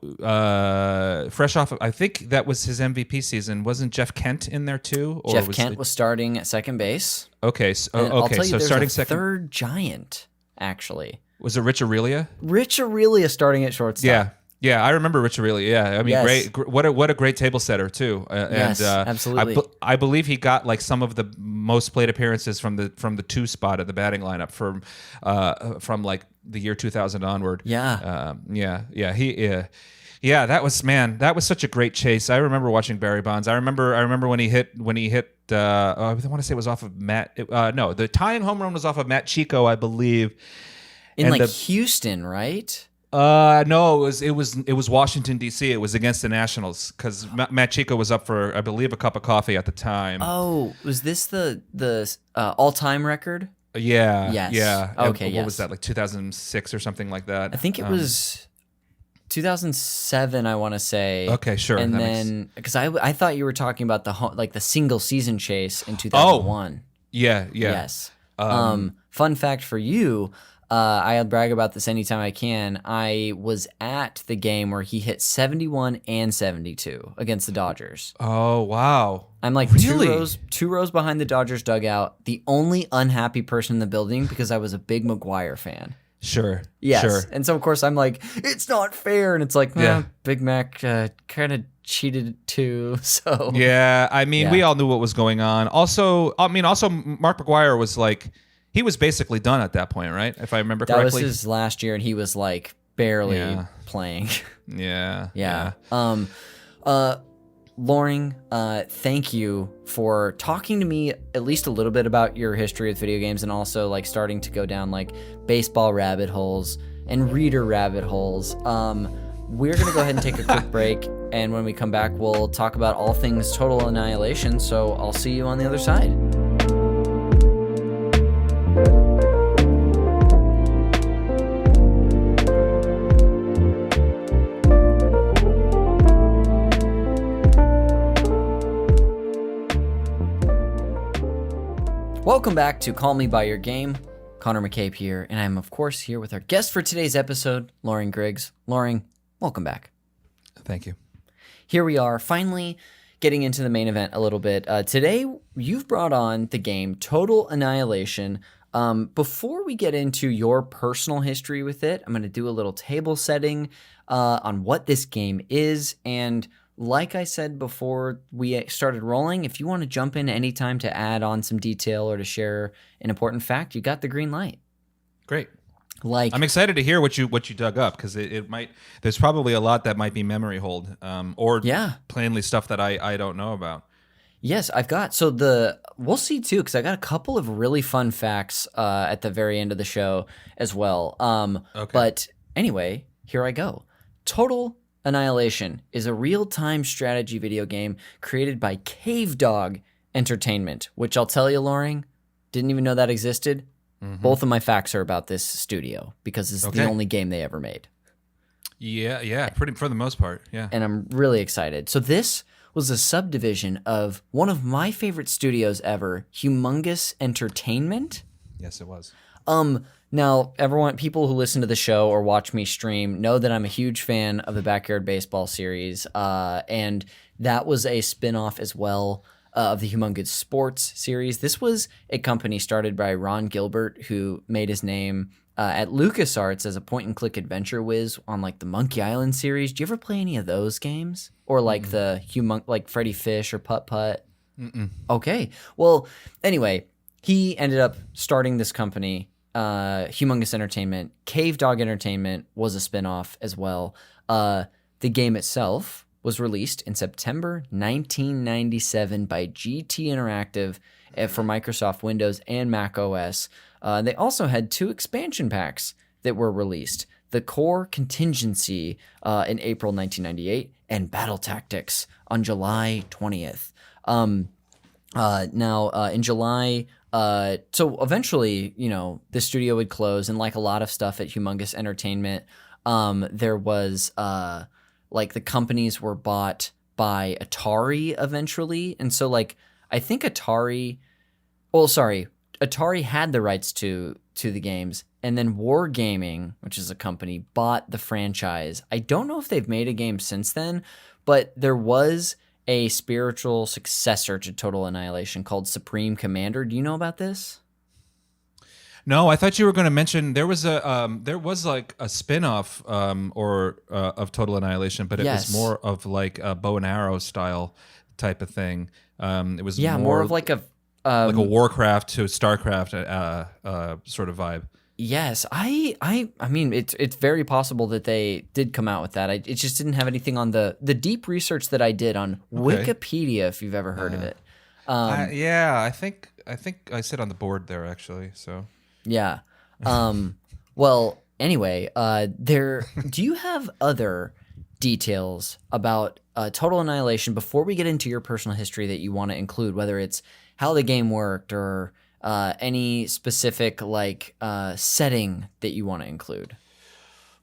fresh off, I think that was his MVP season. Wasn't Jeff Kent in there too? Or Jeff Kent was starting at second base. Okay, I'll tell you, so starting second. Third giant, actually. Was it Rich Aurelia? Rich Aurelia starting at shortstop. Yeah, I remember Rich Aurelia. Yeah, I mean, great. What a great table setter too. Yes, absolutely. I believe he got like some of the most plate appearances from the 2 spot at the batting lineup from like the year 2000 onward. Yeah. That was such a great chase. I remember watching Barry Bonds. I remember when he hit. I want to say it was off of Matt. The tying home run was off of Matt Chico, I believe. In Houston, right? No, it was Washington D.C. It was against the Nationals because Matt Chico was up for, I believe, a cup of coffee at the time. Oh, was this the all-time record? Yeah. Yes. Yeah. Okay. What was that, like 2006 or something like that? I think it was 2007. I want to say. Okay, sure. And then because I thought you were talking about the single season chase in 2001. Yeah. Yes. Fun fact for you. I'll brag about this anytime I can. I was at the game where he hit 71 and 72 against the Dodgers. Oh, wow. I'm like really? two rows behind the Dodgers dugout, the only unhappy person in the building because I was a big McGuire fan. Sure. Yes. Sure. And so, of course, I'm like, it's not fair. And it's like, Big Mac kind of cheated too. So yeah, I mean, we all knew what was going on. Also, Mark McGuire was like, he was basically done at that point, right? If I remember correctly. That was his last year, and he was like barely playing. Yeah. Loring, thank you for talking to me at least a little bit about your history with video games, and also like starting to go down like baseball rabbit holes and reader rabbit holes. We're going to go ahead and take a quick break, and when we come back, we'll talk about all things Total Annihilation, so I'll see you on the other side. Welcome back to Call Me By Your Game. Connor McCabe here, and I'm of course here with our guest for today's episode, Loring Griggs. Loring, welcome back. Thank you. Here we are, finally getting into the main event a little bit. Today, you've brought on the game Total Annihilation. Before we get into your personal history with it, I'm going to do a little table setting on what this game is, and like I said before we started rolling, if you want to jump in anytime to add on some detail or to share an important fact, you got the green light. Great. Like, I'm excited to hear what you dug up, because it might. There's probably a lot that might be memory hold, or plainly stuff that I don't know about. Yes, I've got we'll see too, because I got a couple of really fun facts at the very end of the show as well. Okay. But anyway, here I go. Total Annihilation is a real-time strategy video game created by Cave Dog Entertainment, which I'll tell you, Loring, didn't even know that existed. Mm-hmm. Both of my facts are about this studio because it's the only game they ever made. Yeah, pretty for the most part, yeah. And I'm really excited. So this was a subdivision of one of my favorite studios ever, Humongous Entertainment. Yes, it was. Now, people who listen to the show or watch me stream know that I'm a huge fan of the Backyard Baseball series, and that was a spin-off as well of the Humongous Sports series. This was a company started by Ron Gilbert, who made his name at LucasArts as a point-and-click adventure whiz on like the Monkey Island series. Do you ever play any of those games? Or like like Freddy Fish or Putt Putt? Mm-mm. Okay. Well, anyway, he ended up starting this company, Humongous Entertainment. Cave Dog Entertainment was a spinoff as well. The game itself was released in September 1997 by GT Interactive for Microsoft Windows and Mac OS. They also had 2 expansion packs that were released: the Core Contingency in April 1998 and Battle Tactics on July 20th. In July, so eventually, the studio would close, and like a lot of stuff at Humongous Entertainment, there was the companies were bought by Atari eventually, and so I think Atari had the rights to the games, and then Wargaming, which is a company, bought the franchise. I don't know if they've made a game since then, but there was a spiritual successor to Total Annihilation called Supreme Commander. Do you know about this? No, I thought you were going to mention there was like a spin-off of Total Annihilation, but it was more of like a bow and arrow style type of thing. It was more of like a Warcraft to StarCraft sort of vibe. Yes, I mean, it's very possible that they did come out with that. It just didn't have anything on the deep research that I did on Wikipedia, if you've ever heard of it. I think I sit on the board there actually. So yeah. Well, anyway, do you have other details about Total Annihilation before we get into your personal history that you want to include, whether it's how the game worked or any specific setting that you want to include?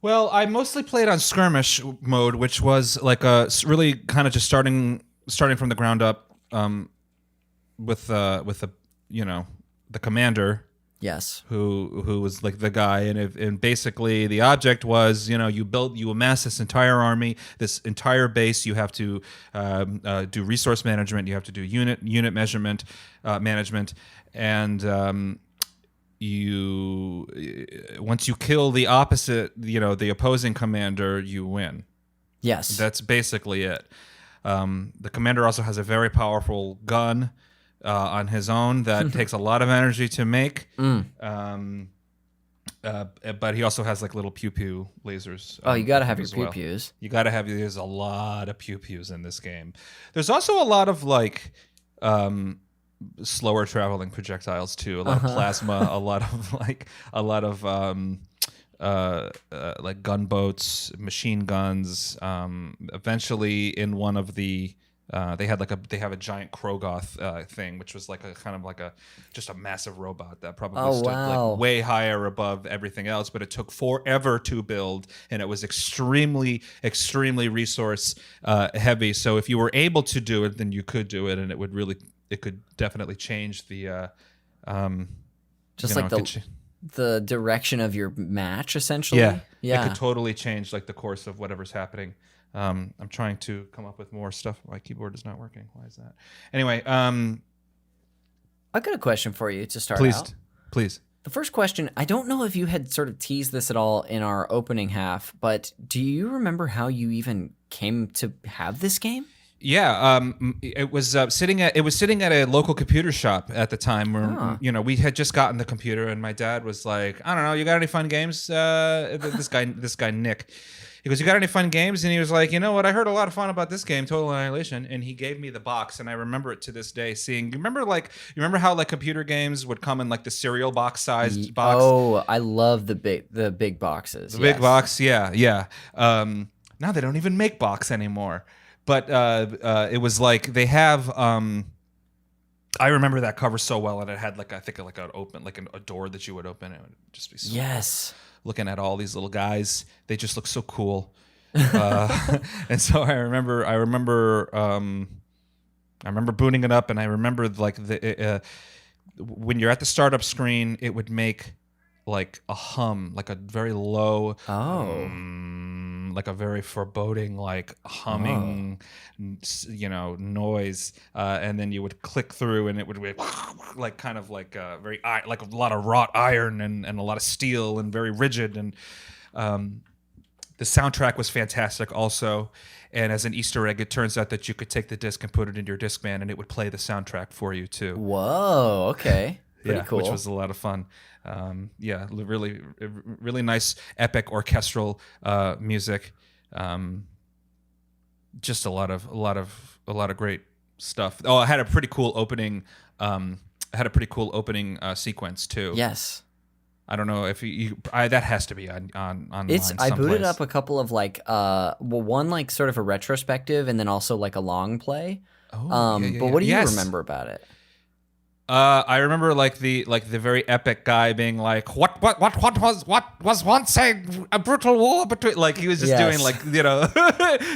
Well, I mostly played on skirmish mode, which was like a really kind of just starting from the ground up with the commander. Yes. Who was like the guy, and basically the object was, you amass this entire army, this entire base. You have to do resource management. You have to do unit measurement management, and once you kill the opposite, the opposing commander, you win. Yes. That's basically it. The commander also has a very powerful gun on his own that takes a lot of energy to make. But he also has like little pew pew lasers. Oh, you got to have your as well. pew pews. You got to have. There's a lot of pew pews in this game. There's also a lot of like slower traveling projectiles too. A lot of plasma. A lot of like gunboats, machine guns. Eventually, in one of the they have a giant Krogoth thing, which was like a kind of like just a massive robot that probably stood like way higher above everything else, but it took forever to build, and it was extremely resource heavy. So if you were able to do it, then you could do it, and it could definitely change the just like the direction of your match, essentially. Yeah. It could totally change like the course of whatever's happening. I'm trying to come up with more stuff. My keyboard is not working. Why is that? Anyway, I got a question for you to start out. Please. The first question, I don't know if you had sort of teased this at all in our opening half, but do you remember how you even came to have this game? Yeah, it was sitting at a local computer shop at the time where we had just gotten the computer, and my dad was like, I don't know, you got any fun games? This guy Nick, he goes, you got any fun games? And he was like, you know what, I heard a lot of fun about this game, Total Annihilation, and he gave me the box, and I remember it to this day. Seeing, you remember how like computer games would come in like the cereal box sized box? Oh, I love the big boxes. The big box, yeah. Now they don't even make box anymore. But it was like they have. I remember that cover so well, and it had like a door that you would open. It would just be so cool. Looking at all these little guys, they just look so cool. And so I remember booting it up, and I remember like when you're at the startup screen, it would make like a hum, like a very low, like a very foreboding, like humming, noise, and then you would click through, and it would be like kind of like very like a lot of wrought iron and a lot of steel and very rigid, and the soundtrack was fantastic also. And as an Easter egg, it turns out that you could take the disc and put it in your Discman, and it would play the soundtrack for you too. Whoa, okay. Pretty cool. Which was a lot of fun. Really nice, epic orchestral music. Just a lot of great stuff. Oh, I had a pretty cool opening. Sequence too. Yes. I don't know if that has to be on I booted up a couple of like one like sort of a retrospective, and then also like a long play. But what do you remember about it? I remember like the very epic guy being like, what was once a brutal war between, like he was just doing like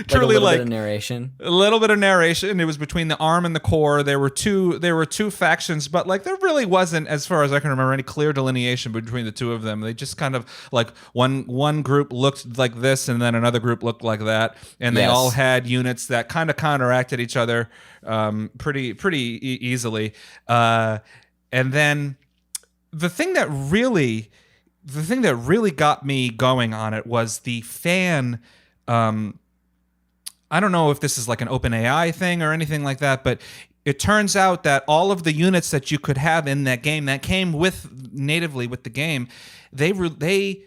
truly like a little bit of narration. It was between the arm and the core. There were two factions, but like there really wasn't, as far as I can remember, any clear delineation between the two of them. They just kind of like one group looked like this, and then another group looked like that, and they all had units that kind of counteracted each other pretty easily. And then the thing that really got me going on it was the fan. I don't know if this is like an OpenAI thing or anything like that, but it turns out that all of the units that you could have in that game that came natively with the game, they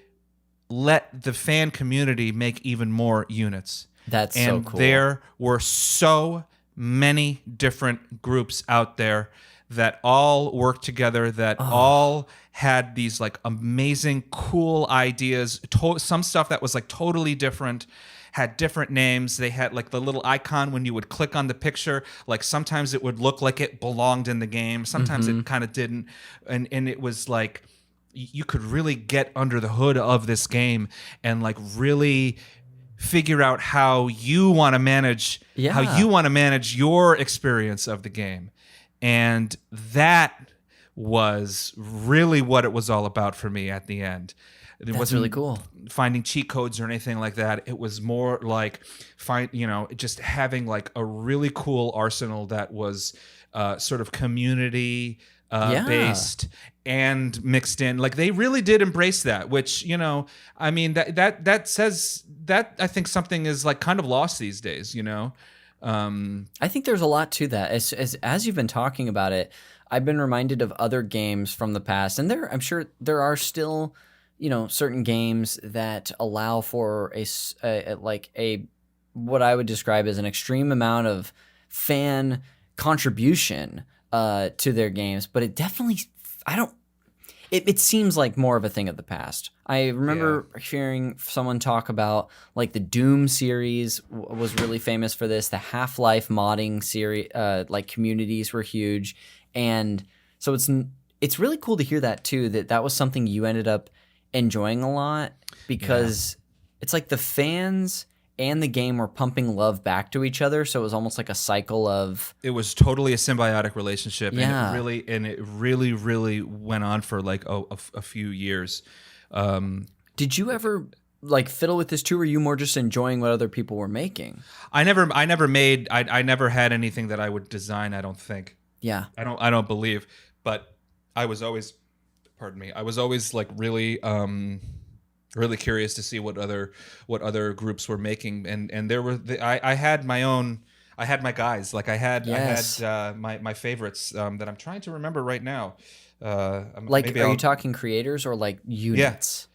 let the fan community make even more units. That's so cool. There were so many different groups out there that all worked together, that all had these like amazing, cool ideas. Some stuff that was like totally different, had different names. They had like the little icon when you would click on the picture. Like sometimes it would look like it belonged in the game. Sometimes it kind of didn't. And it was like you could really get under the hood of this game and like really figure out how you want to manage your experience of the game. And that was really what it was all about for me at the end. It wasn't really cool. Finding cheat codes or anything like that. It was more like just having like a really cool arsenal that was sort of community based and mixed in. Like they really did embrace that, which, I mean, that says that I think something is like kind of lost these days, I think there's a lot to that. As you've been talking about it, I've been reminded of other games from the past, and I'm sure there are still, certain games that allow for a what I would describe as an extreme amount of fan contribution to their games, but it definitely it seems like more of a thing of the past. I remember hearing someone talk about like the Doom series was really famous for this. The Half-Life modding series, like communities were huge, and so it's really cool to hear that too. That was something you ended up enjoying a lot because it's like the fans and the game were pumping love back to each other, so it was almost like a cycle of. It was totally a symbiotic relationship, Yeah. and it really went on for like a few years. Did you ever like fiddle with this too, or were you more just enjoying what other people were making? I never had anything that I would design. I don't think. Yeah. I don't believe, but I was always, pardon me, I was always like really curious to see what other groups were making, and there were I had my guys, like I had my favorites that I'm trying to remember right now. Like, are you talking creators or like units?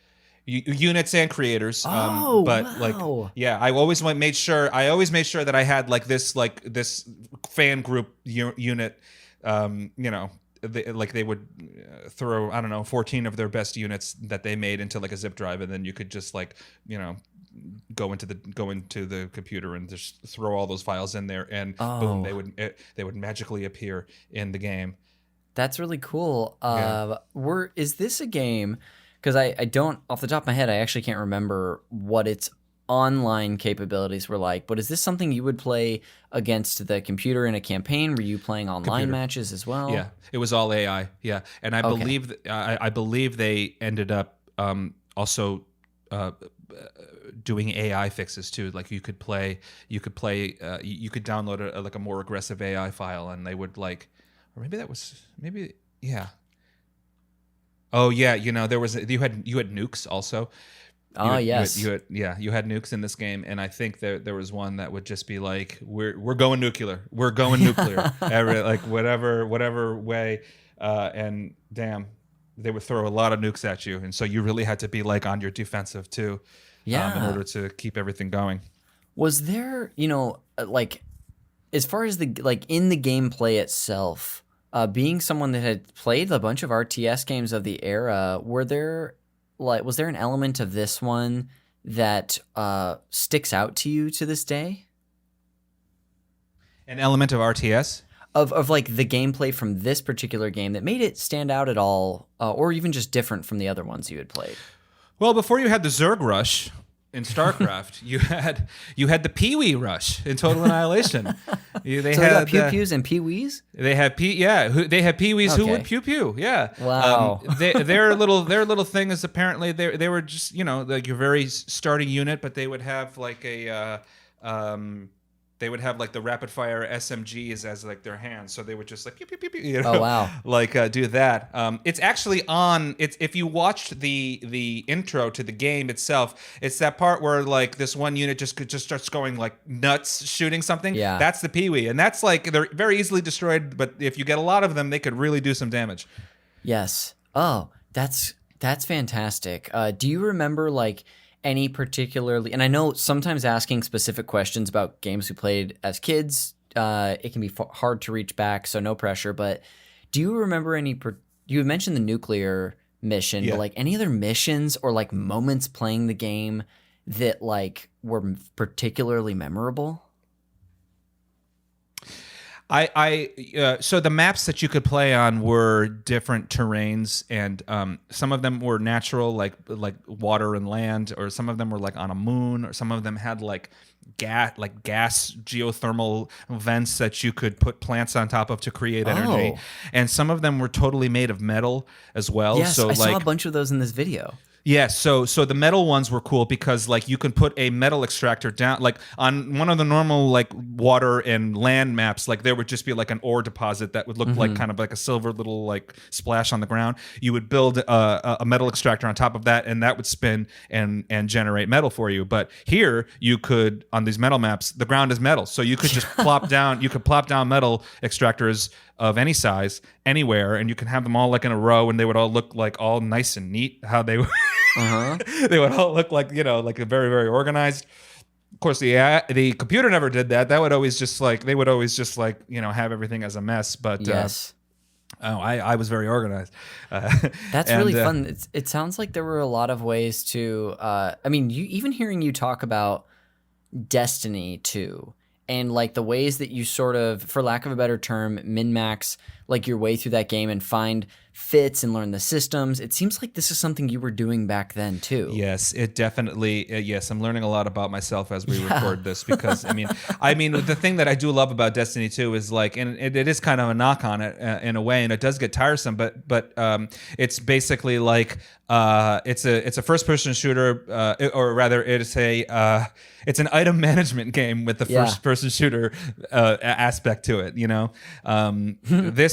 Units and creators. Oh, but wow. like, yeah, I always made sure that I had this fan group unit. They would throw, I don't know, 14 of their best units that they made into like a zip drive, and then you could just go into the computer and just throw all those files in there, and boom, they would magically appear in the game. That's really cool. Is this a game? Because I don't, off the top of my head, I actually can't remember what its online capabilities were like. But is this something you would play against the computer in a campaign? Were you playing online matches as well? Yeah, it was all AI. Yeah, and I believe they ended up also doing AI fixes too. Like you could download a more aggressive AI file, and they would yeah. Oh yeah, there was you had nukes also. Yes. You had nukes in this game, and I think there was one that would just be like, we're going nuclear. We're going nuclear. Like whatever way, and damn, they would throw a lot of nukes at you, and so you really had to be like on your defensive too, in order to keep everything going. Was there, like, as far as in the gameplay itself, being someone that had played a bunch of RTS games of the era, was there an element of this one that sticks out to you to this day? An element of RTS? Of like the gameplay from this particular game that made it stand out at all, or even just different from the other ones you had played? Well, before you had the Zerg Rush in StarCraft, you had the Pee-wee Rush in Total Annihilation. They had pew-pews and pee-wees? They had they had Pee-wees who would pew-pew. Yeah. Wow. Their little thing is apparently they were just, like your very starting unit, but they would have like the rapid fire SMGs as like their hands, so they would just like pew, pew, pew, pew, Oh wow! Do that. It's actually on. It's if you watched the intro to the game itself, it's that part where like this one unit just starts going like nuts shooting something. Yeah, that's the Pee-wee, and that's like they're very easily destroyed. But if you get a lot of them, they could really do some damage. Yes. Oh, that's fantastic. Do you remember like any particularly, and I know sometimes asking specific questions about games we played as kids, it can be hard to reach back, so no pressure, but do you remember you had mentioned the nuclear mission, but like any other missions or like moments playing the game that like were particularly memorable? So the maps that you could play on were different terrains, and some of them were natural, like water and land, or some of them were like on a moon, or some of them had like gas geothermal vents that you could put plants on top of to create energy, and some of them were totally made of metal as well. Yes, I saw a bunch of those in this video. Yeah, so the metal ones were cool because like you can put a metal extractor down, like on one of the normal like water and land maps, like there would just be like an ore deposit that would look like kind of like a silver little like splash on the ground. You would build a metal extractor on top of that, and that would spin and generate metal for you. But here you could, on these metal maps, the ground is metal, so you could just plop down metal extractors of any size anywhere, and you can have them all like in a row, and they would all look like all nice and neat how they were. They would all look like, like a very, very organized. Of course, the computer never did that. That would always just like they would always just like have everything as a mess. But Yes. I was very organized. That's really fun. It sounds like there were a lot of ways to. I mean, even hearing you talk about Destiny 2 and like the ways that you sort of, for lack of a better term, min-max like your way through that game and find fits and learn the systems. It seems like this is something you were doing back then too. Yes, it definitely. Yes, I'm learning a lot about myself as we record this because I mean, the thing that I do love about Destiny 2 is like, and it is kind of a knock on it in a way, and it does get tiresome. But it's basically like it's a first person shooter, or rather, it's an item management game with the first person shooter aspect to it.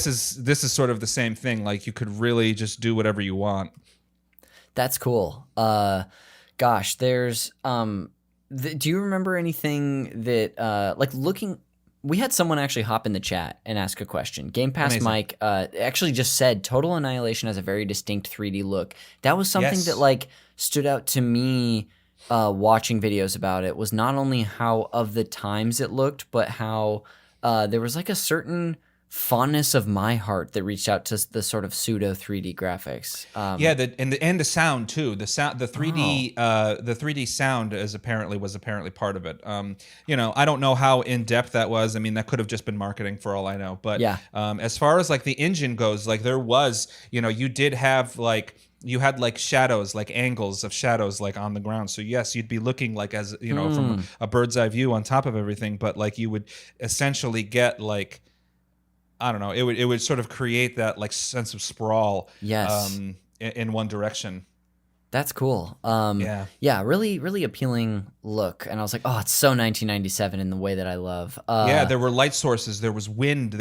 This is sort of the same thing. Like you could really just do whatever you want. That's cool. Gosh, there's do you remember anything that like looking? We had someone actually hop in the chat and ask a question. Game Pass Mike actually just said Total Annihilation has a very distinct 3D look. That was something that like stood out to me watching videos about it, was not only how of the times it looked, but how there was like a certain fondness of my heart that reached out to the sort of pseudo 3D graphics. And the sound too. The 3D sound was apparently part of it. I don't know how in depth that was. I mean, that could have just been marketing for all I know. But as far as like the engine goes, like there was, you did have like. You had like shadows, like angles of shadows, like on the ground. So yes, you'd be looking like as from a bird's eye view on top of everything. But like you would essentially get like, I don't know, it would sort of create that like sense of sprawl. Yes. In one direction. That's cool. Really, really appealing look. And I was like, oh, it's so 1997 in the way that I love. There were light sources. There was wind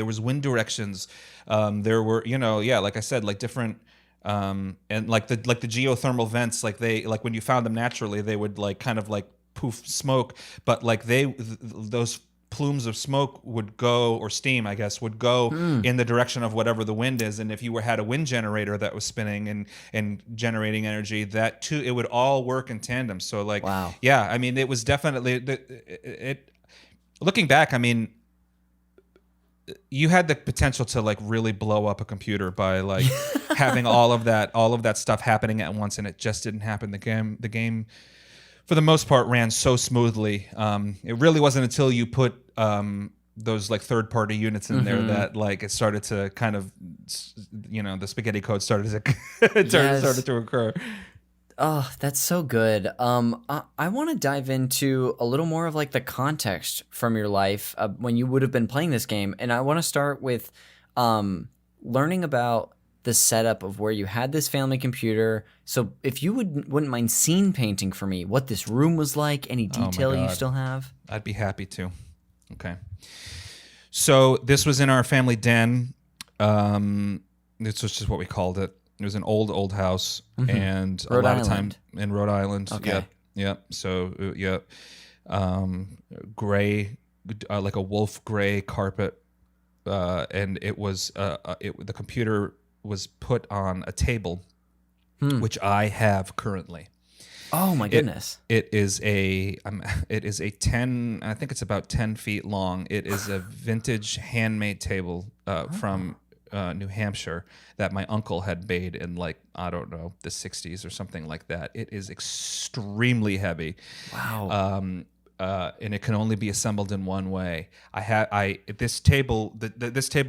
directions. There were, like I said, like different. And like the geothermal vents, like when you found them naturally, they would like kind of like poof smoke, but like those plumes of smoke would go, or steam, I guess, would go in the direction of whatever the wind is. And if you had a wind generator that was spinning and generating energy, that too, it would all work in tandem. So like, wow. Yeah, I mean, it was definitely it. Looking back, I mean, you had the potential to like really blow up a computer by like having all of that stuff happening at once, and it just didn't happen. The game for the most part ran so smoothly. It really wasn't until you put those like third-party units in there that like it started to kind of, the spaghetti code started to occur. Oh, that's so good. I want to dive into a little more of like the context from your life when you would have been playing this game, and I want to start with learning about the setup of where you had this family computer. So if you wouldn't mind scene painting for me, what this room was like, any detail you still have? I'd be happy to. Okay. So this was in our family den. This was just what we called it. It was an old house, and Rhode a lot Island. of time in Rhode Island. Okay. Yep. So gray, like a wolf gray carpet, and it was the computer was put on a table, which I have currently. Oh my goodness! It is a 10. I think it's about 10 feet long. It is a vintage handmade table from New Hampshire that my uncle had made in like, I don't know, the 60s or something like that. It is extremely heavy. Wow. And it can only be assembled in one way. This table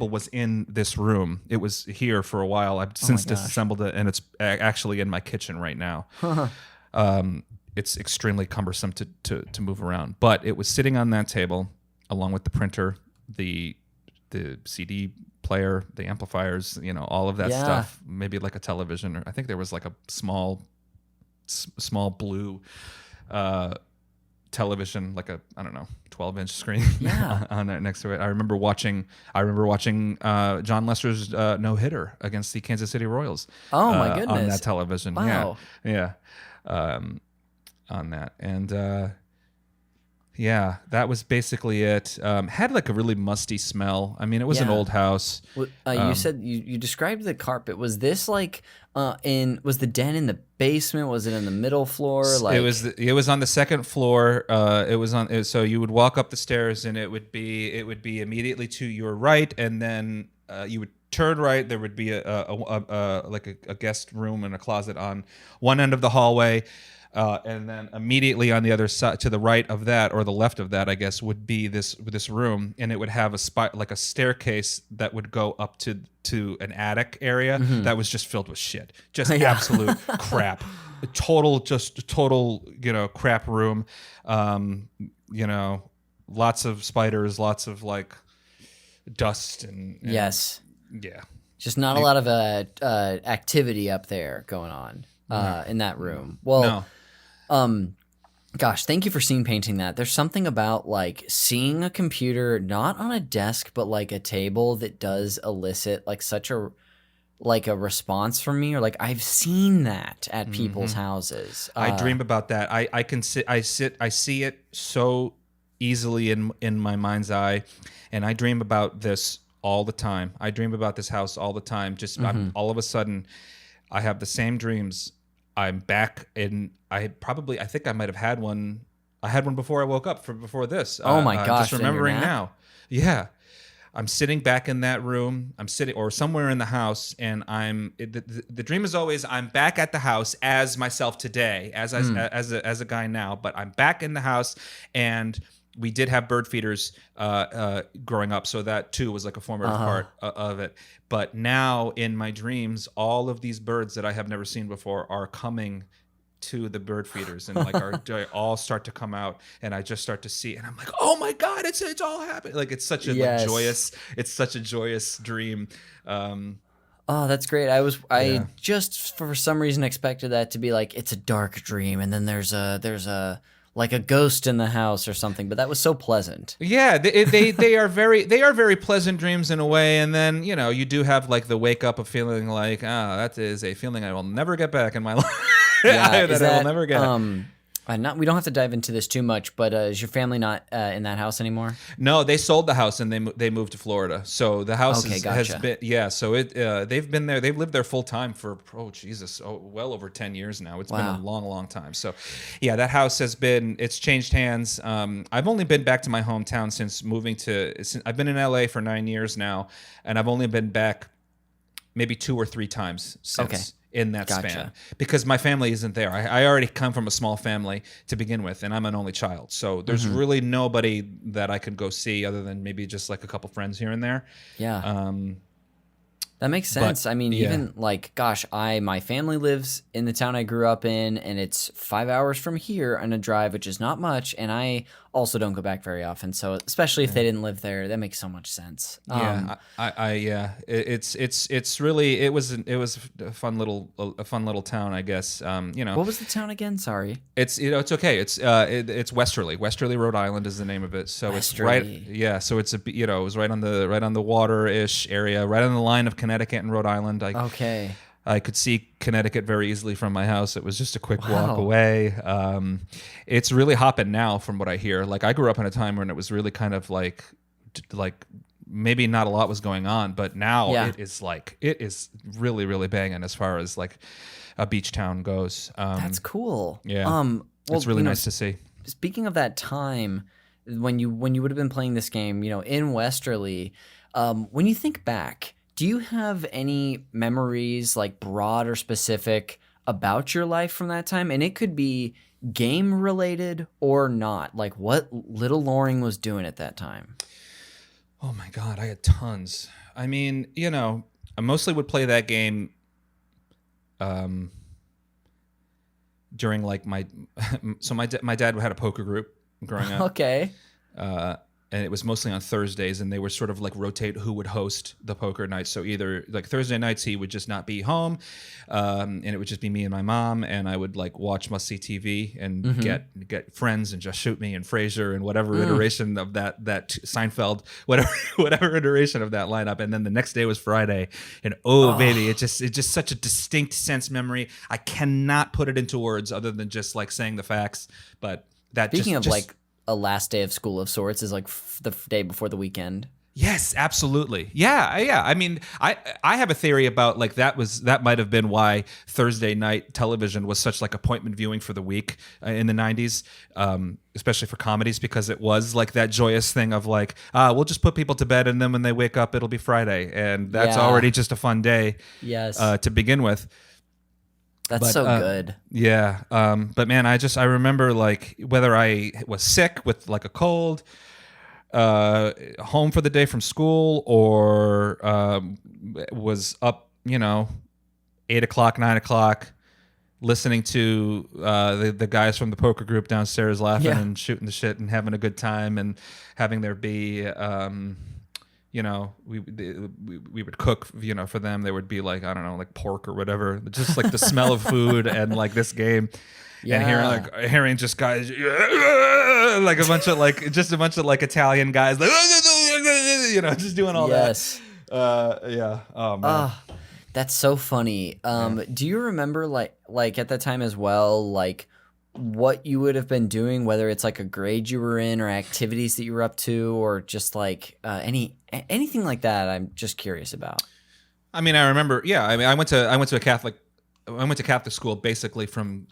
was in this room. It was here for a while. I've since disassembled it, and it's actually in my kitchen right now. It's extremely cumbersome to move around, but it was sitting on that table along with the printer, the CD player, the amplifiers, all of that stuff. Maybe like a television, or I think there was like a small blue television, like a 12-inch screen on it next to it. I remember watching John Lester's no-hitter against the Kansas City Royals. Oh my goodness! On that television. Wow. Yeah. On that, and Yeah, that was basically it. Had like a really musty smell. I mean, it was an Yeah. old house. You said you described the carpet. Was this like was the den in the basement? Was it in the middle floor? Like It was on the second floor. So you would walk up the stairs, and it would be immediately to your right, and then you would turn right. There would be a guest room and a closet on one end of the hallway. And then immediately on the other side, to the right of that or the left of that, I guess, would be this room, and it would have a staircase that would go up to an attic area that was just filled with shit, just absolute crap, total crap room, lots of spiders, lots of like dust and yes, yeah, just not a lot of activity up there going on in that room. Well. No. Gosh, thank you for scene painting that. There's something about like seeing a computer not on a desk but like a table that does elicit like such a response from me, or like I've seen that at people's houses. I dream about that. I see it so easily in my mind's eye, and I dream about this all the time. I dream about this house all the time. Just all of a sudden I have the same dreams. I'm back in. I think I might have had one. I had one before I woke up before this. Oh my gosh! Just remembering now. Yeah, I'm sitting back in that room. I'm sitting or somewhere in the house, and the dream is always I'm back at the house as myself today, as a guy now. But I'm back in the house, and we did have bird feeders growing up, so that too was like a formative part of it. But now in my dreams, all of these birds that I have never seen before are coming to the bird feeders, and like they all start to come out, and I just start to see, and I'm like, oh my god, it's all happening! Like it's such a joyous dream. Oh, that's great. I just for some reason expected that to be like it's a dark dream, and then there's a like a ghost in the house or something, but that was so pleasant. Yeah, they are very pleasant dreams in a way, and then you do have like the wake up of feeling like that is a feeling I will never get back in my life. Yeah, I will never get. We don't have to dive into this too much, but is your family not in that house anymore? No, they sold the house and they moved to Florida. So the house has been So they've been there. They've lived there full time for well over 10 years now. It's been a long time. So yeah, that house it's changed hands. I've only been back to my hometown since moving I've been in LA for 9 years now, and I've only been back maybe 2 or 3 times since. Okay. In that span, because my family isn't there. I already come from a small family to begin with, and I'm an only child. So there's really nobody that I could go see other than maybe just like a couple friends here and there. Yeah. That makes sense. Even like, gosh, my family lives in the town I grew up in, and it's 5 hours from here on a drive, which is not much. And I also don't go back very often. So especially if they didn't live there, that makes so much sense. It's really it was a fun little town, I guess. What was the town again? Sorry. It's okay. It's Westerly. Westerly, Rhode Island is the name of it. So Westerly. It's right. Yeah. So it's it was right on the water-ish area, right on the line of Connecticut and Rhode Island. Okay. I could see Connecticut very easily from my house. It was just a quick walk away. It's really hopping now from what I hear. Like I grew up in a time when it was really kind of like maybe not a lot was going on, but now it is really, really banging as far as like a beach town goes. That's cool. Yeah. It's really nice to see. Speaking of that time when you would have been playing this game, in Westerly, when you think back, do you have any memories, like broad or specific, about your life from that time? And it could be game related or not. Like what little Loring was doing at that time. Oh my God, I had tons. I mean, I mostly would play that game during like my dad had a poker group growing up. Okay. And it was mostly on Thursdays, and they were sort of like rotate who would host the poker night. So either like Thursday nights he would just not be home, and it would just be me and my mom, and I would like watch must see TV and get Friends and Just Shoot Me and Frasier and whatever iteration of that Seinfeld, whatever iteration of that lineup. And then the next day was Friday, and baby, it's just such a distinct sense memory. I cannot put it into words other than just like saying the facts, but that Speaking of like a last day of school of sorts is like the day before the weekend. Yes, absolutely. Yeah. I mean, I have a theory about like that might have been why Thursday night television was such like appointment viewing for the week in the 90s, especially for comedies, because it was like that joyous thing of like, we'll just put people to bed and then when they wake up, it'll be Friday. And that's already just a fun day to begin with. That's so good. Yeah. But man, I remember like whether I was sick with like a cold, home for the day from school, or was up, 8 o'clock, 9 o'clock, listening to the guys from the poker group downstairs laughing and shooting the shit and having a good time, and having there be, we would cook, for them. There would be like, I don't know, like pork or whatever, just like the smell of food and like this game. Yeah. And hearing just guys like a bunch of like Italian guys like just doing all that. Oh man. That's so funny. Do you remember like at that time as well, like what you would have been doing, whether it's like a grade you were in or activities that you were up to, or just like anything like that? I'm just curious about. I mean, I remember. Yeah, I mean, I went to Catholic school basically from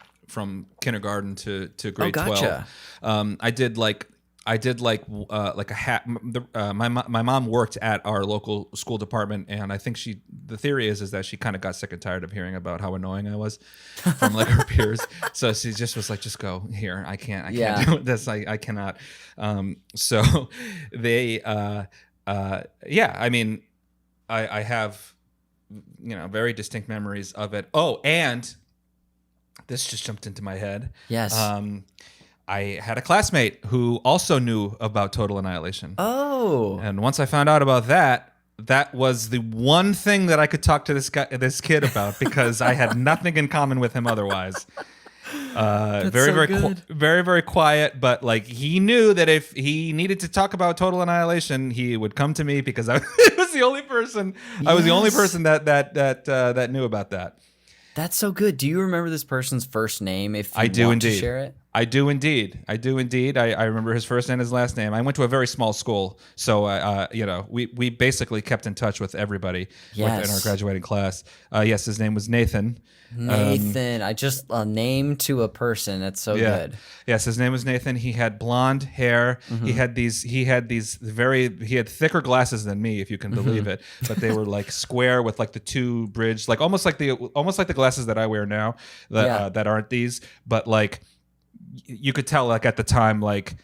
kindergarten to grade 12. I did like a hat. My mom worked at our local school department, and I think the theory is that she kind of got sick and tired of hearing about how annoying I was from like her peers. So she just was like, just go here. I can't do this. I cannot. So they, I mean, I have, very distinct memories of it. Oh, and this just jumped into my head. Yes. I had a classmate who also knew about Total Annihilation. Oh. And once I found out about that was the one thing that I could talk to this kid about, because I had nothing in common with him otherwise. Very quiet, but like he knew that if he needed to talk about Total Annihilation, he would come to me, because I was the only person. Yes. I was the only person that knew about that. That's so good. Do you remember this person's first name? If you I do want indeed. To share it, I do indeed. I remember his first and his last name. I went to a very small school, so we basically kept in touch with everybody in our graduating class. Yes, his name was Nathan. Nathan, I just a name to a person. That's so good. Yes, his name was Nathan. He had blonde hair. Mm-hmm. He had thicker glasses than me, if you can believe it. But they were like square with like the two bridged, like almost like the glasses that I wear now that aren't these, but like you could tell like at the time, like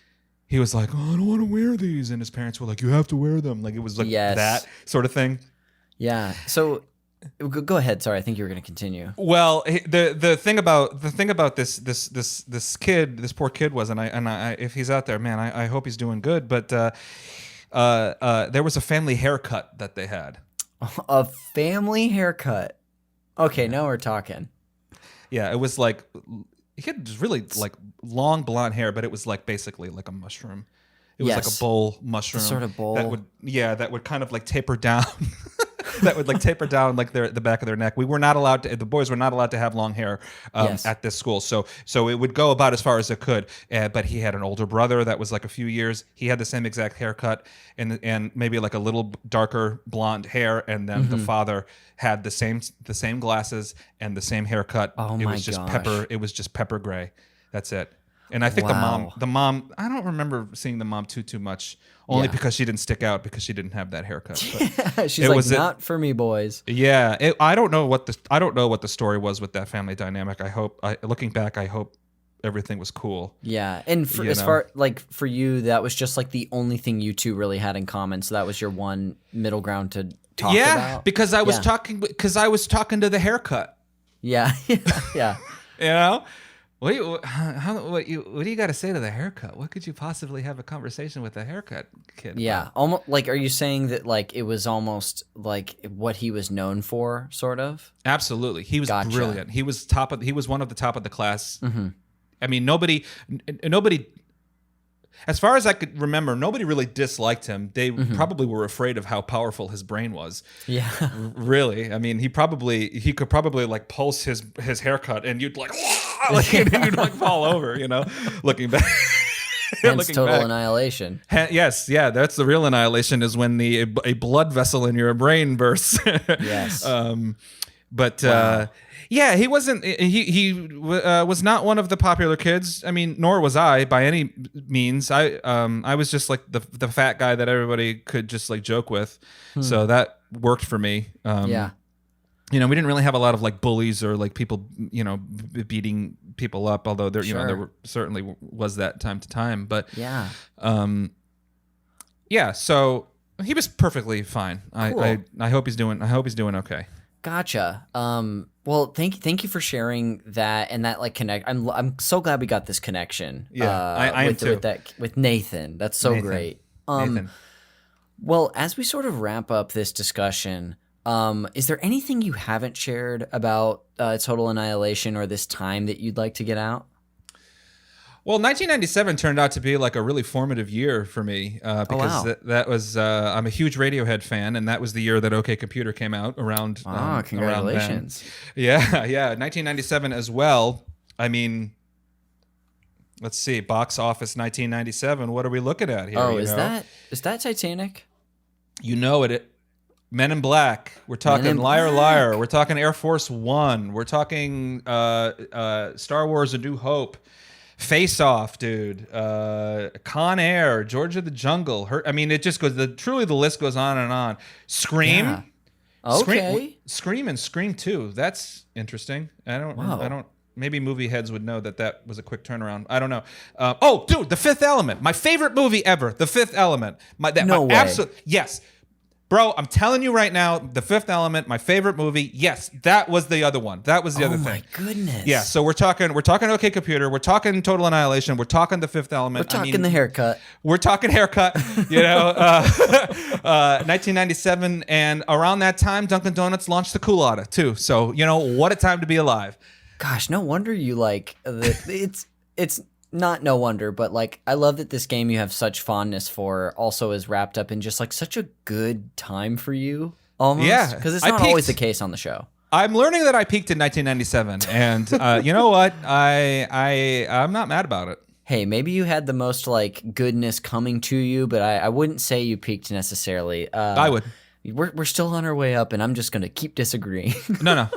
he was like, oh, I don't want to wear these, and his parents were like, you have to wear them. Like it was like that sort of thing. Yeah. So go ahead. Sorry, I think you were going to continue. Well, the thing about this kid, this poor kid was, and I if he's out there, man, I hope he's doing good. But there was a family haircut that they had. A family haircut. Okay, now we're talking. Yeah, it was like he had really like long blonde hair, but it was like basically like a mushroom. It was like a bowl mushroom, the sort of bowl that would kind of like taper down. That would like taper down like the back of their neck. The boys were not allowed to have long hair at this school. So it would go about as far as it could. But he had an older brother that was like a few years. He had the same exact haircut and maybe like a little darker blonde hair. And then the father had the same glasses and the same haircut. Oh my gosh. It was just pepper gray. That's it. And I think the mom, I don't remember seeing the mom too much, only because she didn't stick out because she didn't have that haircut. But she's like, not for me, boys. Yeah, I don't know what the story was with that family dynamic. Looking back, I hope everything was cool. Yeah, and for you, that was just like the only thing you two really had in common. So that was your one middle ground to talk about. Yeah, because I was talking to the haircut. Yeah, yeah. You know. What do you got to say to the haircut? What could you possibly have a conversation with the haircut kid? Yeah, about? almost like, are you saying that like it was almost like what he was known for, sort of? Absolutely, he was brilliant. He was one of the top of the class. Mm-hmm. I mean, nobody, as far as I could remember, nobody really disliked him. They probably were afraid of how powerful his brain was. Yeah, really. I mean, he could probably like pulse his haircut, and you'd like, and you'd like fall over, looking back. Hence Looking Total back. Annihilation. Yes, yeah, that's the real annihilation is when a blood vessel in your brain bursts. Yes. But Wow. yeah, he wasn't. He was not one of the popular kids. I mean, nor was I by any means. I was just like the fat guy that everybody could just like joke with. So that worked for me. Yeah. You know, we didn't really have a lot of like bullies or like people, you know, beating people up. Although there, you know, there certainly was that time to time. But Yeah. yeah. So he was perfectly fine. Cool. I hope he's doing. I hope he's doing okay. Gotcha. Well, thank you for sharing that and that like connect. I'm so glad we got this connection. Yeah, I am too. With Nathan. That's so Nathan. great. Nathan. Well, as we sort of wrap up this discussion, is there anything you haven't shared about Total Annihilation or this time that you'd like to get out? Well, 1997 turned out to be like a really formative year for me because that was I'm a huge Radiohead fan, and that was the year that OK Computer came out around. Congratulations! Around yeah, 1997 as well. I mean, let's see, box office 1997. What are we looking at here? Is that Titanic? You know it. Men in Black. We're talking Liar Liar. We're talking Air Force One. We're talking Star Wars: A New Hope. Face Off, dude. Con Air, George of the Jungle. I mean, it just goes. Truly, the list goes on and on. Scream. Yeah. Okay. Scream and Scream 2. That's interesting. I don't. Maybe movie heads would know that was a quick turnaround. I don't know. Dude, The Fifth Element. My favorite movie ever. The Fifth Element. No way. Yes. Bro, I'm telling you right now, The Fifth Element, my favorite movie. Yes, that was the other one. That was the other thing. Oh my goodness. Yeah, so we're talking OK Computer, we're talking Total Annihilation, we're talking The Fifth Element. We're talking the haircut. We're talking haircut. You know, 1997, and around that time, Dunkin' Donuts launched the Coolada too. So you know, what a time to be alive. Gosh, no wonder you like it's not no wonder, but like I love that this game you have such fondness for also is wrapped up in just like such a good time for you almost. Yeah, because it's not always the case on the show. I'm learning that I peaked in 1997, and you know what? I'm not mad about it. Hey, maybe you had the most like goodness coming to you, but I wouldn't say you peaked necessarily. I would. We're still on our way up, and I'm just gonna keep disagreeing. No.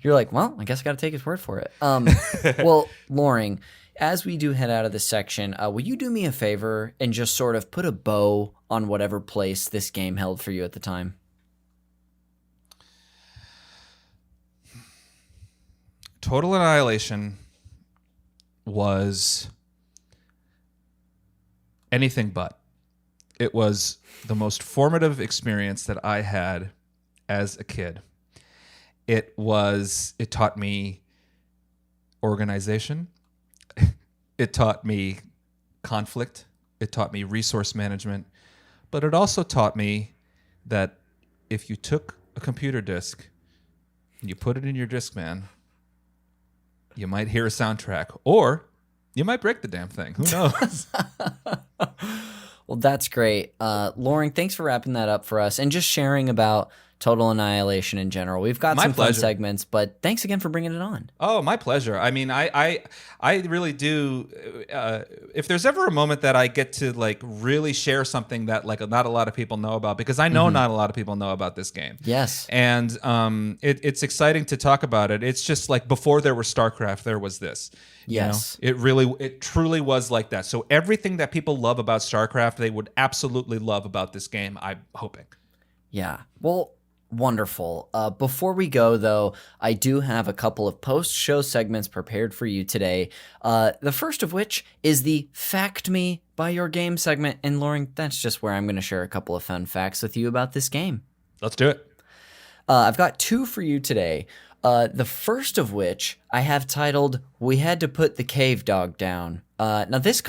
You're like, well, I guess I got to take his word for it. Well, Loring, as we do head out of this section, will you do me a favor and just sort of put a bow on whatever place this game held for you at the time? Total Annihilation was anything but. It was the most formative experience that I had as a kid. It taught me organization. It taught me conflict. It taught me resource management. But it also taught me that if you took a computer disk and you put it in your Discman, you might hear a soundtrack, or you might break the damn thing. Who knows? Well, that's great. Loring, thanks for wrapping that up for us and just sharing about Total Annihilation in general. We've got some fun segments, but thanks again for bringing it on. Oh, my pleasure. I mean, I really do. If there's ever a moment that I get to like really share something that like not a lot of people know about, because I know not a lot of people know about this game. Yes. And it's exciting to talk about it. It's just like before there was StarCraft, there was this. Yes. You know? It truly was like that. So everything that people love about StarCraft, they would absolutely love about this game, I'm hoping. Yeah. Well, wonderful. Before we go, though, I do have a couple of post-show segments prepared for you today. The first of which is the Fact Me by Your Game segment. And Loring, that's just where I'm going to share a couple of fun facts with you about this game. Let's do it. I've got two for you today. The first of which I have titled, We Had to Put the Cave Dog Down. Now, this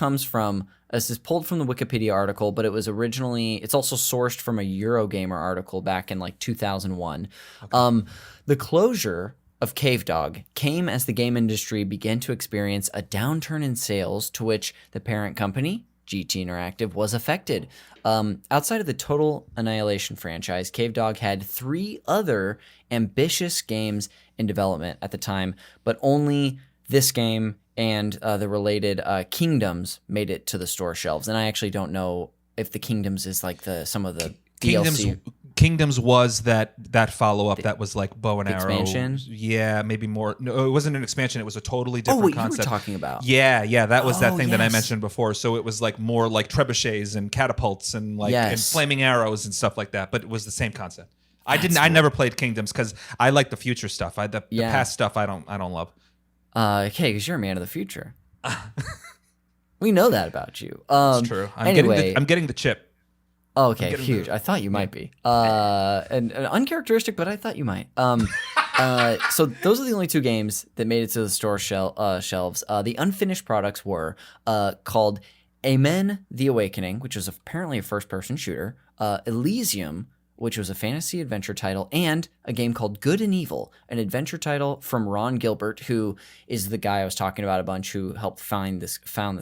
is pulled from the Wikipedia article, but it's also sourced from a Eurogamer article back in like 2001. Okay. The closure of Cave Dog came as the game industry began to experience a downturn in sales, to which the parent company, GT Interactive, was affected. Outside of the Total Annihilation franchise, Cave Dog had 3 other ambitious games in development at the time, but only this game and the related kingdoms made it to the store shelves. And I actually don't know if the kingdoms is like some of the DLC. Kingdoms was that follow-up that was like bow and arrow. Expansion? Yeah, maybe more. No, it wasn't an expansion. It was a totally different concept. You were talking about. Yeah, that was that thing that I yes. mentioned before. So it was like more like trebuchets and catapults and like and flaming arrows and stuff like that. But it was the same concept. I never played Kingdoms because I like the future stuff. The past stuff I don't love. Okay, because you're a man of the future. We know that about you. It's true. I'm getting the chip. Oh, okay, huge. I thought you might be. And uncharacteristic, but I thought you might. So those are the only 2 games that made it to the store shelves. The unfinished products were called Amen: The Awakening, which was apparently a first-person shooter, Elysium, which was a fantasy adventure title, and a game called Good and Evil, an adventure title from Ron Gilbert, who is the guy I was talking about a bunch who helped found this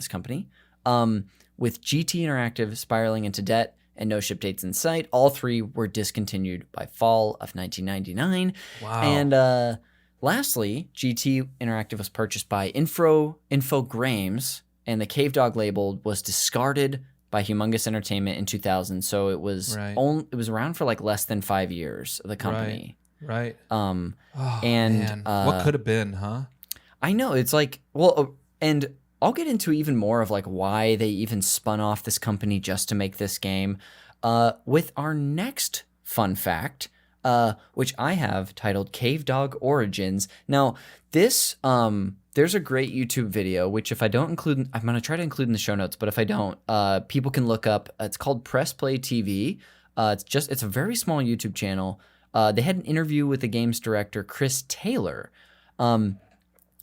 company. With GT Interactive spiraling into debt and no ship dates in sight, all 3 were discontinued by fall of 1999. Wow. And lastly, GT Interactive was purchased by Infogrames, and the Cave Dog label was discarded by Humongous Entertainment in 2000. So it was it was around for like less than 5 years, the company. Right. And man. What could have been, huh? I know. It's like, well, and I'll get into even more of like why they even spun off this company just to make this game with our next fun fact, which I have titled Cave Dog Origins. Now, this, there's a great YouTube video, which if I don't include, I'm going to try to include in the show notes, but if I don't, people can look up. It's called Press Play TV. It's a very small YouTube channel. They had an interview with the game's director, Chris Taylor. And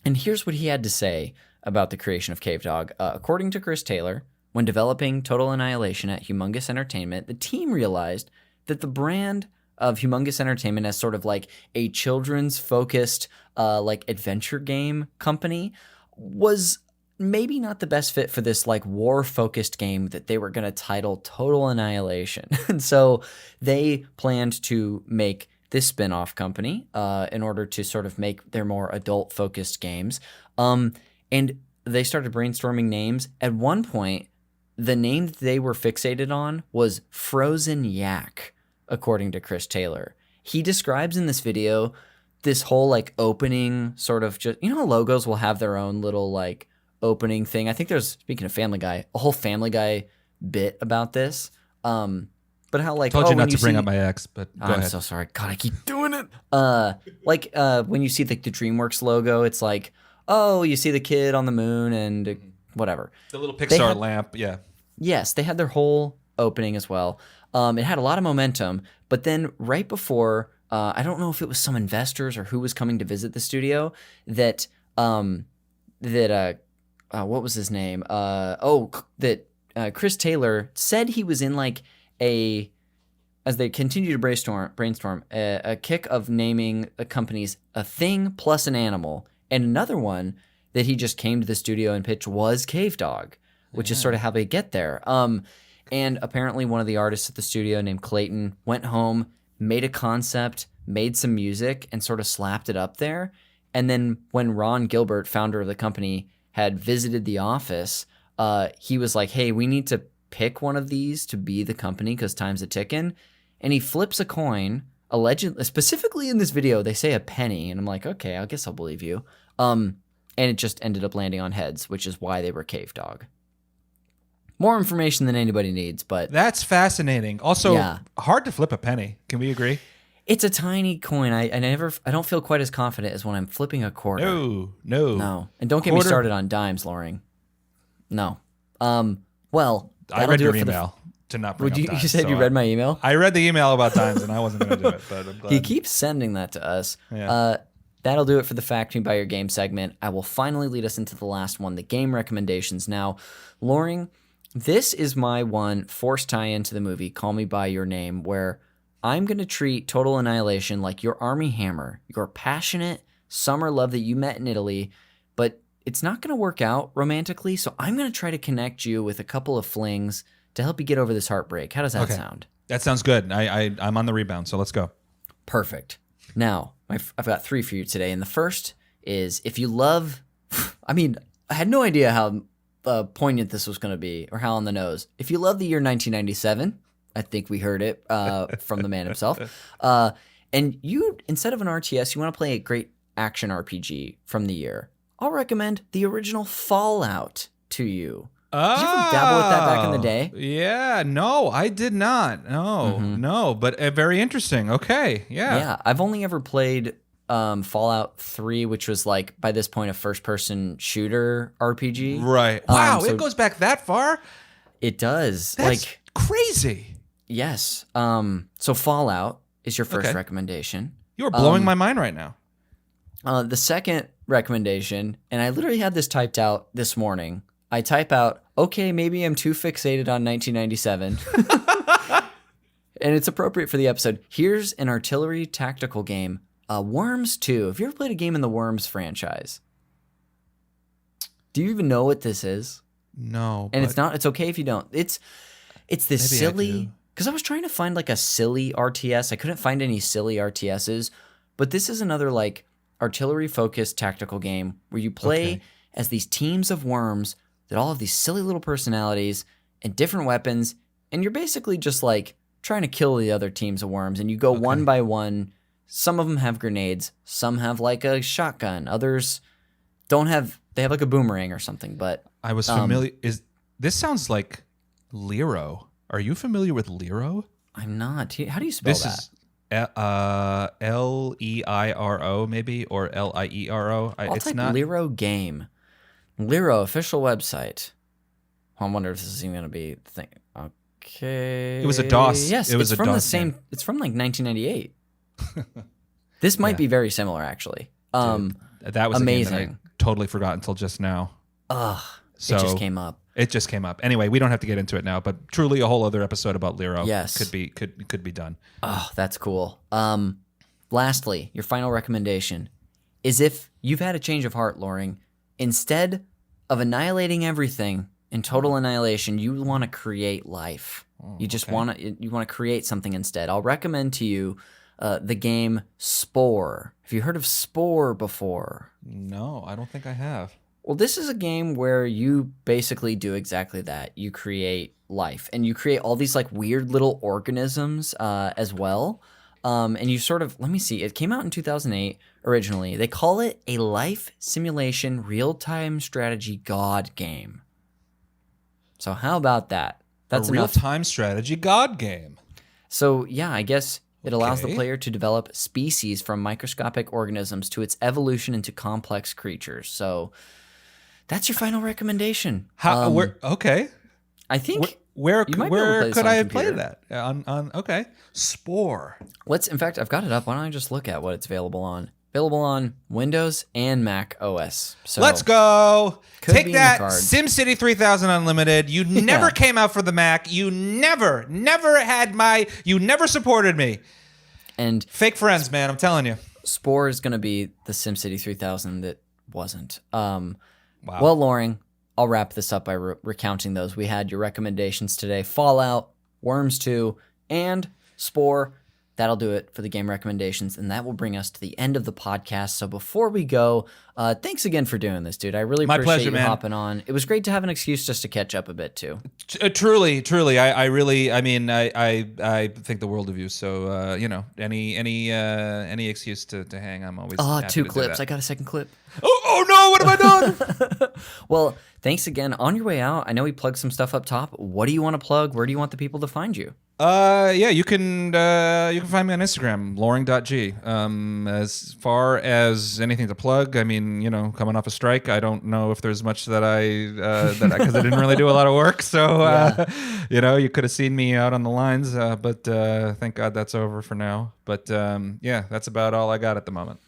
here's what he had to say about the creation of Cave Dog. According to Chris Taylor, when developing Total Annihilation at Humongous Entertainment, the team realized that the brand of Humongous Entertainment as sort of like a children's focused like adventure game company was maybe not the best fit for this like war focused game that they were going to title Total Annihilation. And so they planned to make this spin-off company in order to sort of make their more adult focused games. And they started brainstorming names. At one point, the name that they were fixated on was Frozen Yak, according to Chris Taylor. He describes in this video this whole like opening sort of just, you know how logos will have their own little like opening thing? I think there's, speaking of Family Guy, a whole Family Guy bit about this. But how like told you not to bring up my ex, but go I'm ahead. so sorry. God, I keep doing it. When you see the DreamWorks logo, it's like, oh, you see the kid on the moon and whatever. The little Pixar lamp, yeah. Yes, they had their whole opening as well. It had a lot of momentum, but then right before, I don't know if it was some investors or who was coming to visit the studio that what was his name? Chris Taylor said he was in like as they continue to brainstorm, a kick of naming a company's a thing plus an animal. And another one that he just came to the studio and pitched was Cave Dog, which is sort of how they get there. And apparently one of the artists at the studio named Clayton went home, made a concept, made some music, and sort of slapped it up there. And then when Ron Gilbert, founder of the company, had visited the office, he was like, hey, we need to pick one of these to be the company because time's a-ticking. And he flips a coin, allegedly, specifically in this video, they say a penny. And I'm like, okay, I guess I'll believe you. And it just ended up landing on heads, which is why they were Cave Dog. More information than anybody needs, but that's fascinating. Also, hard to flip a penny. Can we agree? It's a tiny coin. I don't feel quite as confident as when I'm flipping a quarter. No. And don't get me started on dimes, Loring. No. Well, I read your email to not bring up dimes. You said you read my email? I read the email about dimes, and I wasn't going to do it, but I'm glad. He keeps sending that to us. Yeah. That'll do it for the Fact Me by Your Game segment. I will finally lead us into the last one, the game recommendations. Now, Loring, this is my one forced tie-in to the movie Call Me By Your Name, where I'm going to treat Total Annihilation like your Army Hammer, your passionate summer love that you met in Italy, but it's not going to work out romantically, so I'm going to try to connect you with a couple of flings to help you get over this heartbreak. How does that sound? That sounds good. I'm on the rebound, so let's go. Perfect. Now, I've got 3 for you today, and the first is if you love, I mean, I had no idea how poignant this was going to be or how on the nose. If you love the year 1997, I think we heard it from the man himself. And you, instead of an RTS, you want to play a great action RPG from the year, I'll recommend the original Fallout to you. Oh, did you ever dabble with that back in the day? Yeah, no, I did not. No, but very interesting. Okay, yeah. Yeah, I've only ever played Fallout 3, which was like by this point a first-person shooter RPG. Right. Wow, so it goes back that far? it does. That's like crazy. yes. So Fallout is your first Okay. recommendation. You are blowing my mind right now. The second recommendation, and I literally had this typed out this morning. I type out, okay, maybe I'm too fixated on 1997. And it's appropriate for the episode. Here's an artillery tactical game, Worms 2. Have you ever played a game in the Worms franchise? Do you even know what this is? No. And it's okay if you don't. It's this Maybe I silly, do. because I was trying to find like a silly RTS. I couldn't find any silly RTSs, but this is another like artillery focused tactical game where you play as these teams of worms that all have these silly little personalities and different weapons, and you're basically just like trying to kill the other teams of worms, and you go one by one. Some of them have grenades, some have like a shotgun, others don't have. They have like a boomerang or something. But I was familiar. This sounds like Lero. Are you familiar with Lero? I'm not. How do you spell This that? is Leiro maybe, or Liero. I'll It's type not. Lero game. Lero official website. I wonder if this is even going to be the thing. Okay. It was a DOS. Yes, It was it's a from the DOS same. game. It's from like 1998. This might be very similar, actually. That was amazing. a game that I totally forgot until just now. Ugh. So it just came up. It just came up. Anyway, we don't have to get into it now, but truly a whole other episode about Lero Yes. could be done. Oh, that's cool. Lastly, your final recommendation is if you've had a change of heart, Loring, instead of annihilating everything in Total Annihilation, you want to create life. You just want to create something instead. I'll recommend to you the game Spore. Have you heard of Spore before? No, I don't think I have. Well, this is a game where you basically do exactly that. You create life, and you create all these like weird little organisms as well. And you sort of, let me see, it came out in 2008 originally. They call it a life simulation real-time strategy god game. So how about that? That's a enough. real-time strategy god game. So yeah, I guess it allows the Okay. player to develop species from microscopic organisms to its evolution into complex creatures. So that's your final recommendation. How? Okay. I think Where you might be able to play this could on I computer. play that? On okay. Spore. in fact, I've got it up. Why don't I just look at what it's available on? Available on Windows and Mac OS. So Let's go. Could be Take in the that, cards. SimCity 3000 Unlimited. You never Yeah. came out for the Mac. You never you never supported me. And Fake friends, man. I'm telling you. Spore is going to be the SimCity 3000 that wasn't. Wow. Well, Loring, I'll wrap this up by recounting those. We had your recommendations today: Fallout, Worms 2, and Spore. That'll do it for the game recommendations, and that will bring us to the end of the podcast. So before we go, thanks again for doing this, dude. I really My appreciate pleasure, you man. hopping on. It was great to have an excuse just to catch up a bit too. Truly. I really, I think the world of you. So, any excuse to hang, I'm always happy 2 to do clips. that. I got a second clip. Oh no! What have I done? Well, thanks again. On your way out, I know we plugged some stuff up top. What do you want to plug? Where do you want the people to find you? Yeah, you can find me on Instagram, loring.g. As far as anything to plug, I mean, coming off a strike, I don't know if there's much that because I didn't really do a lot of work. So, you could have seen me out on the lines, but thank God that's over for now. But yeah, that's about all I got at the moment.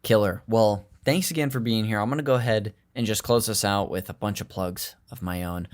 Killer. Well, thanks again for being here. I'm going to go ahead and just close this out with a bunch of plugs of my own.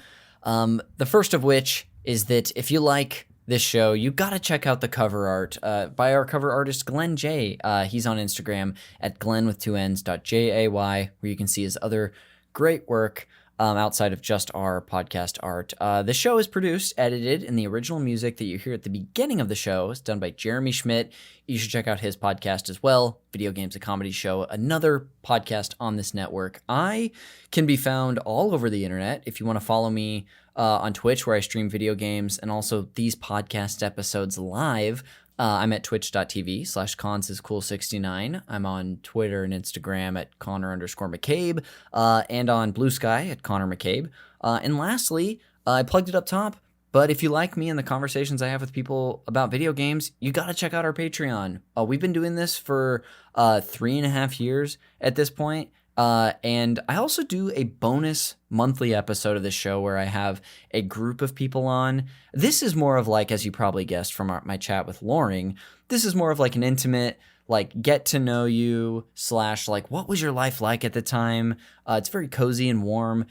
The first of which is that if you like this show, you got to check out the cover art by our cover artist, Glenn J. He's on Instagram at Glenn with 2 N's .jay, where you can see his other great work. outside of just our podcast art. The show is produced, edited, and the original music that you hear at the beginning of the show is done by Jeremy Schmidt. You should check out his podcast as well, Video Games, a Comedy Show, another podcast on this network. I can be found all over the internet. If you want to follow me on Twitch, where I stream video games, and also these podcast episodes live, I'm at twitch.tv/consiscool69. I'm on Twitter and Instagram at Connor_McCabe, and on Blue Sky at Connor McCabe. And lastly, I plugged it up top, but if you like me and the conversations I have with people about video games, you got to check out our Patreon. We've been doing this for 3.5 years at this point. And I also do a bonus monthly episode of this show where I have a group of people on. This is more of like, as you probably guessed from my chat with Loring, this is more of like an intimate, like get to know you / like what was your life like at the time. It's very cozy and warm.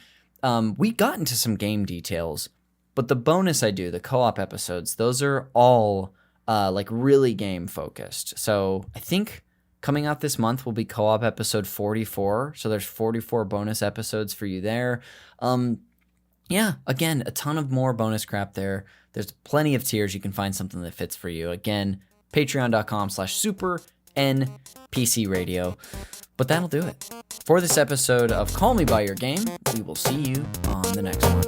We got into some game details, but the bonus I do, the co-op episodes, those are all like really game focused. So I think coming out this month will be co-op episode 44. So there's 44 bonus episodes for you there. Yeah, again, a ton of more bonus crap there. There's plenty of tiers. You can find something that fits for you. Again, patreon.com/super NPC Radio. But that'll do it for this episode of Call Me By Your Game. We will see you on the next one.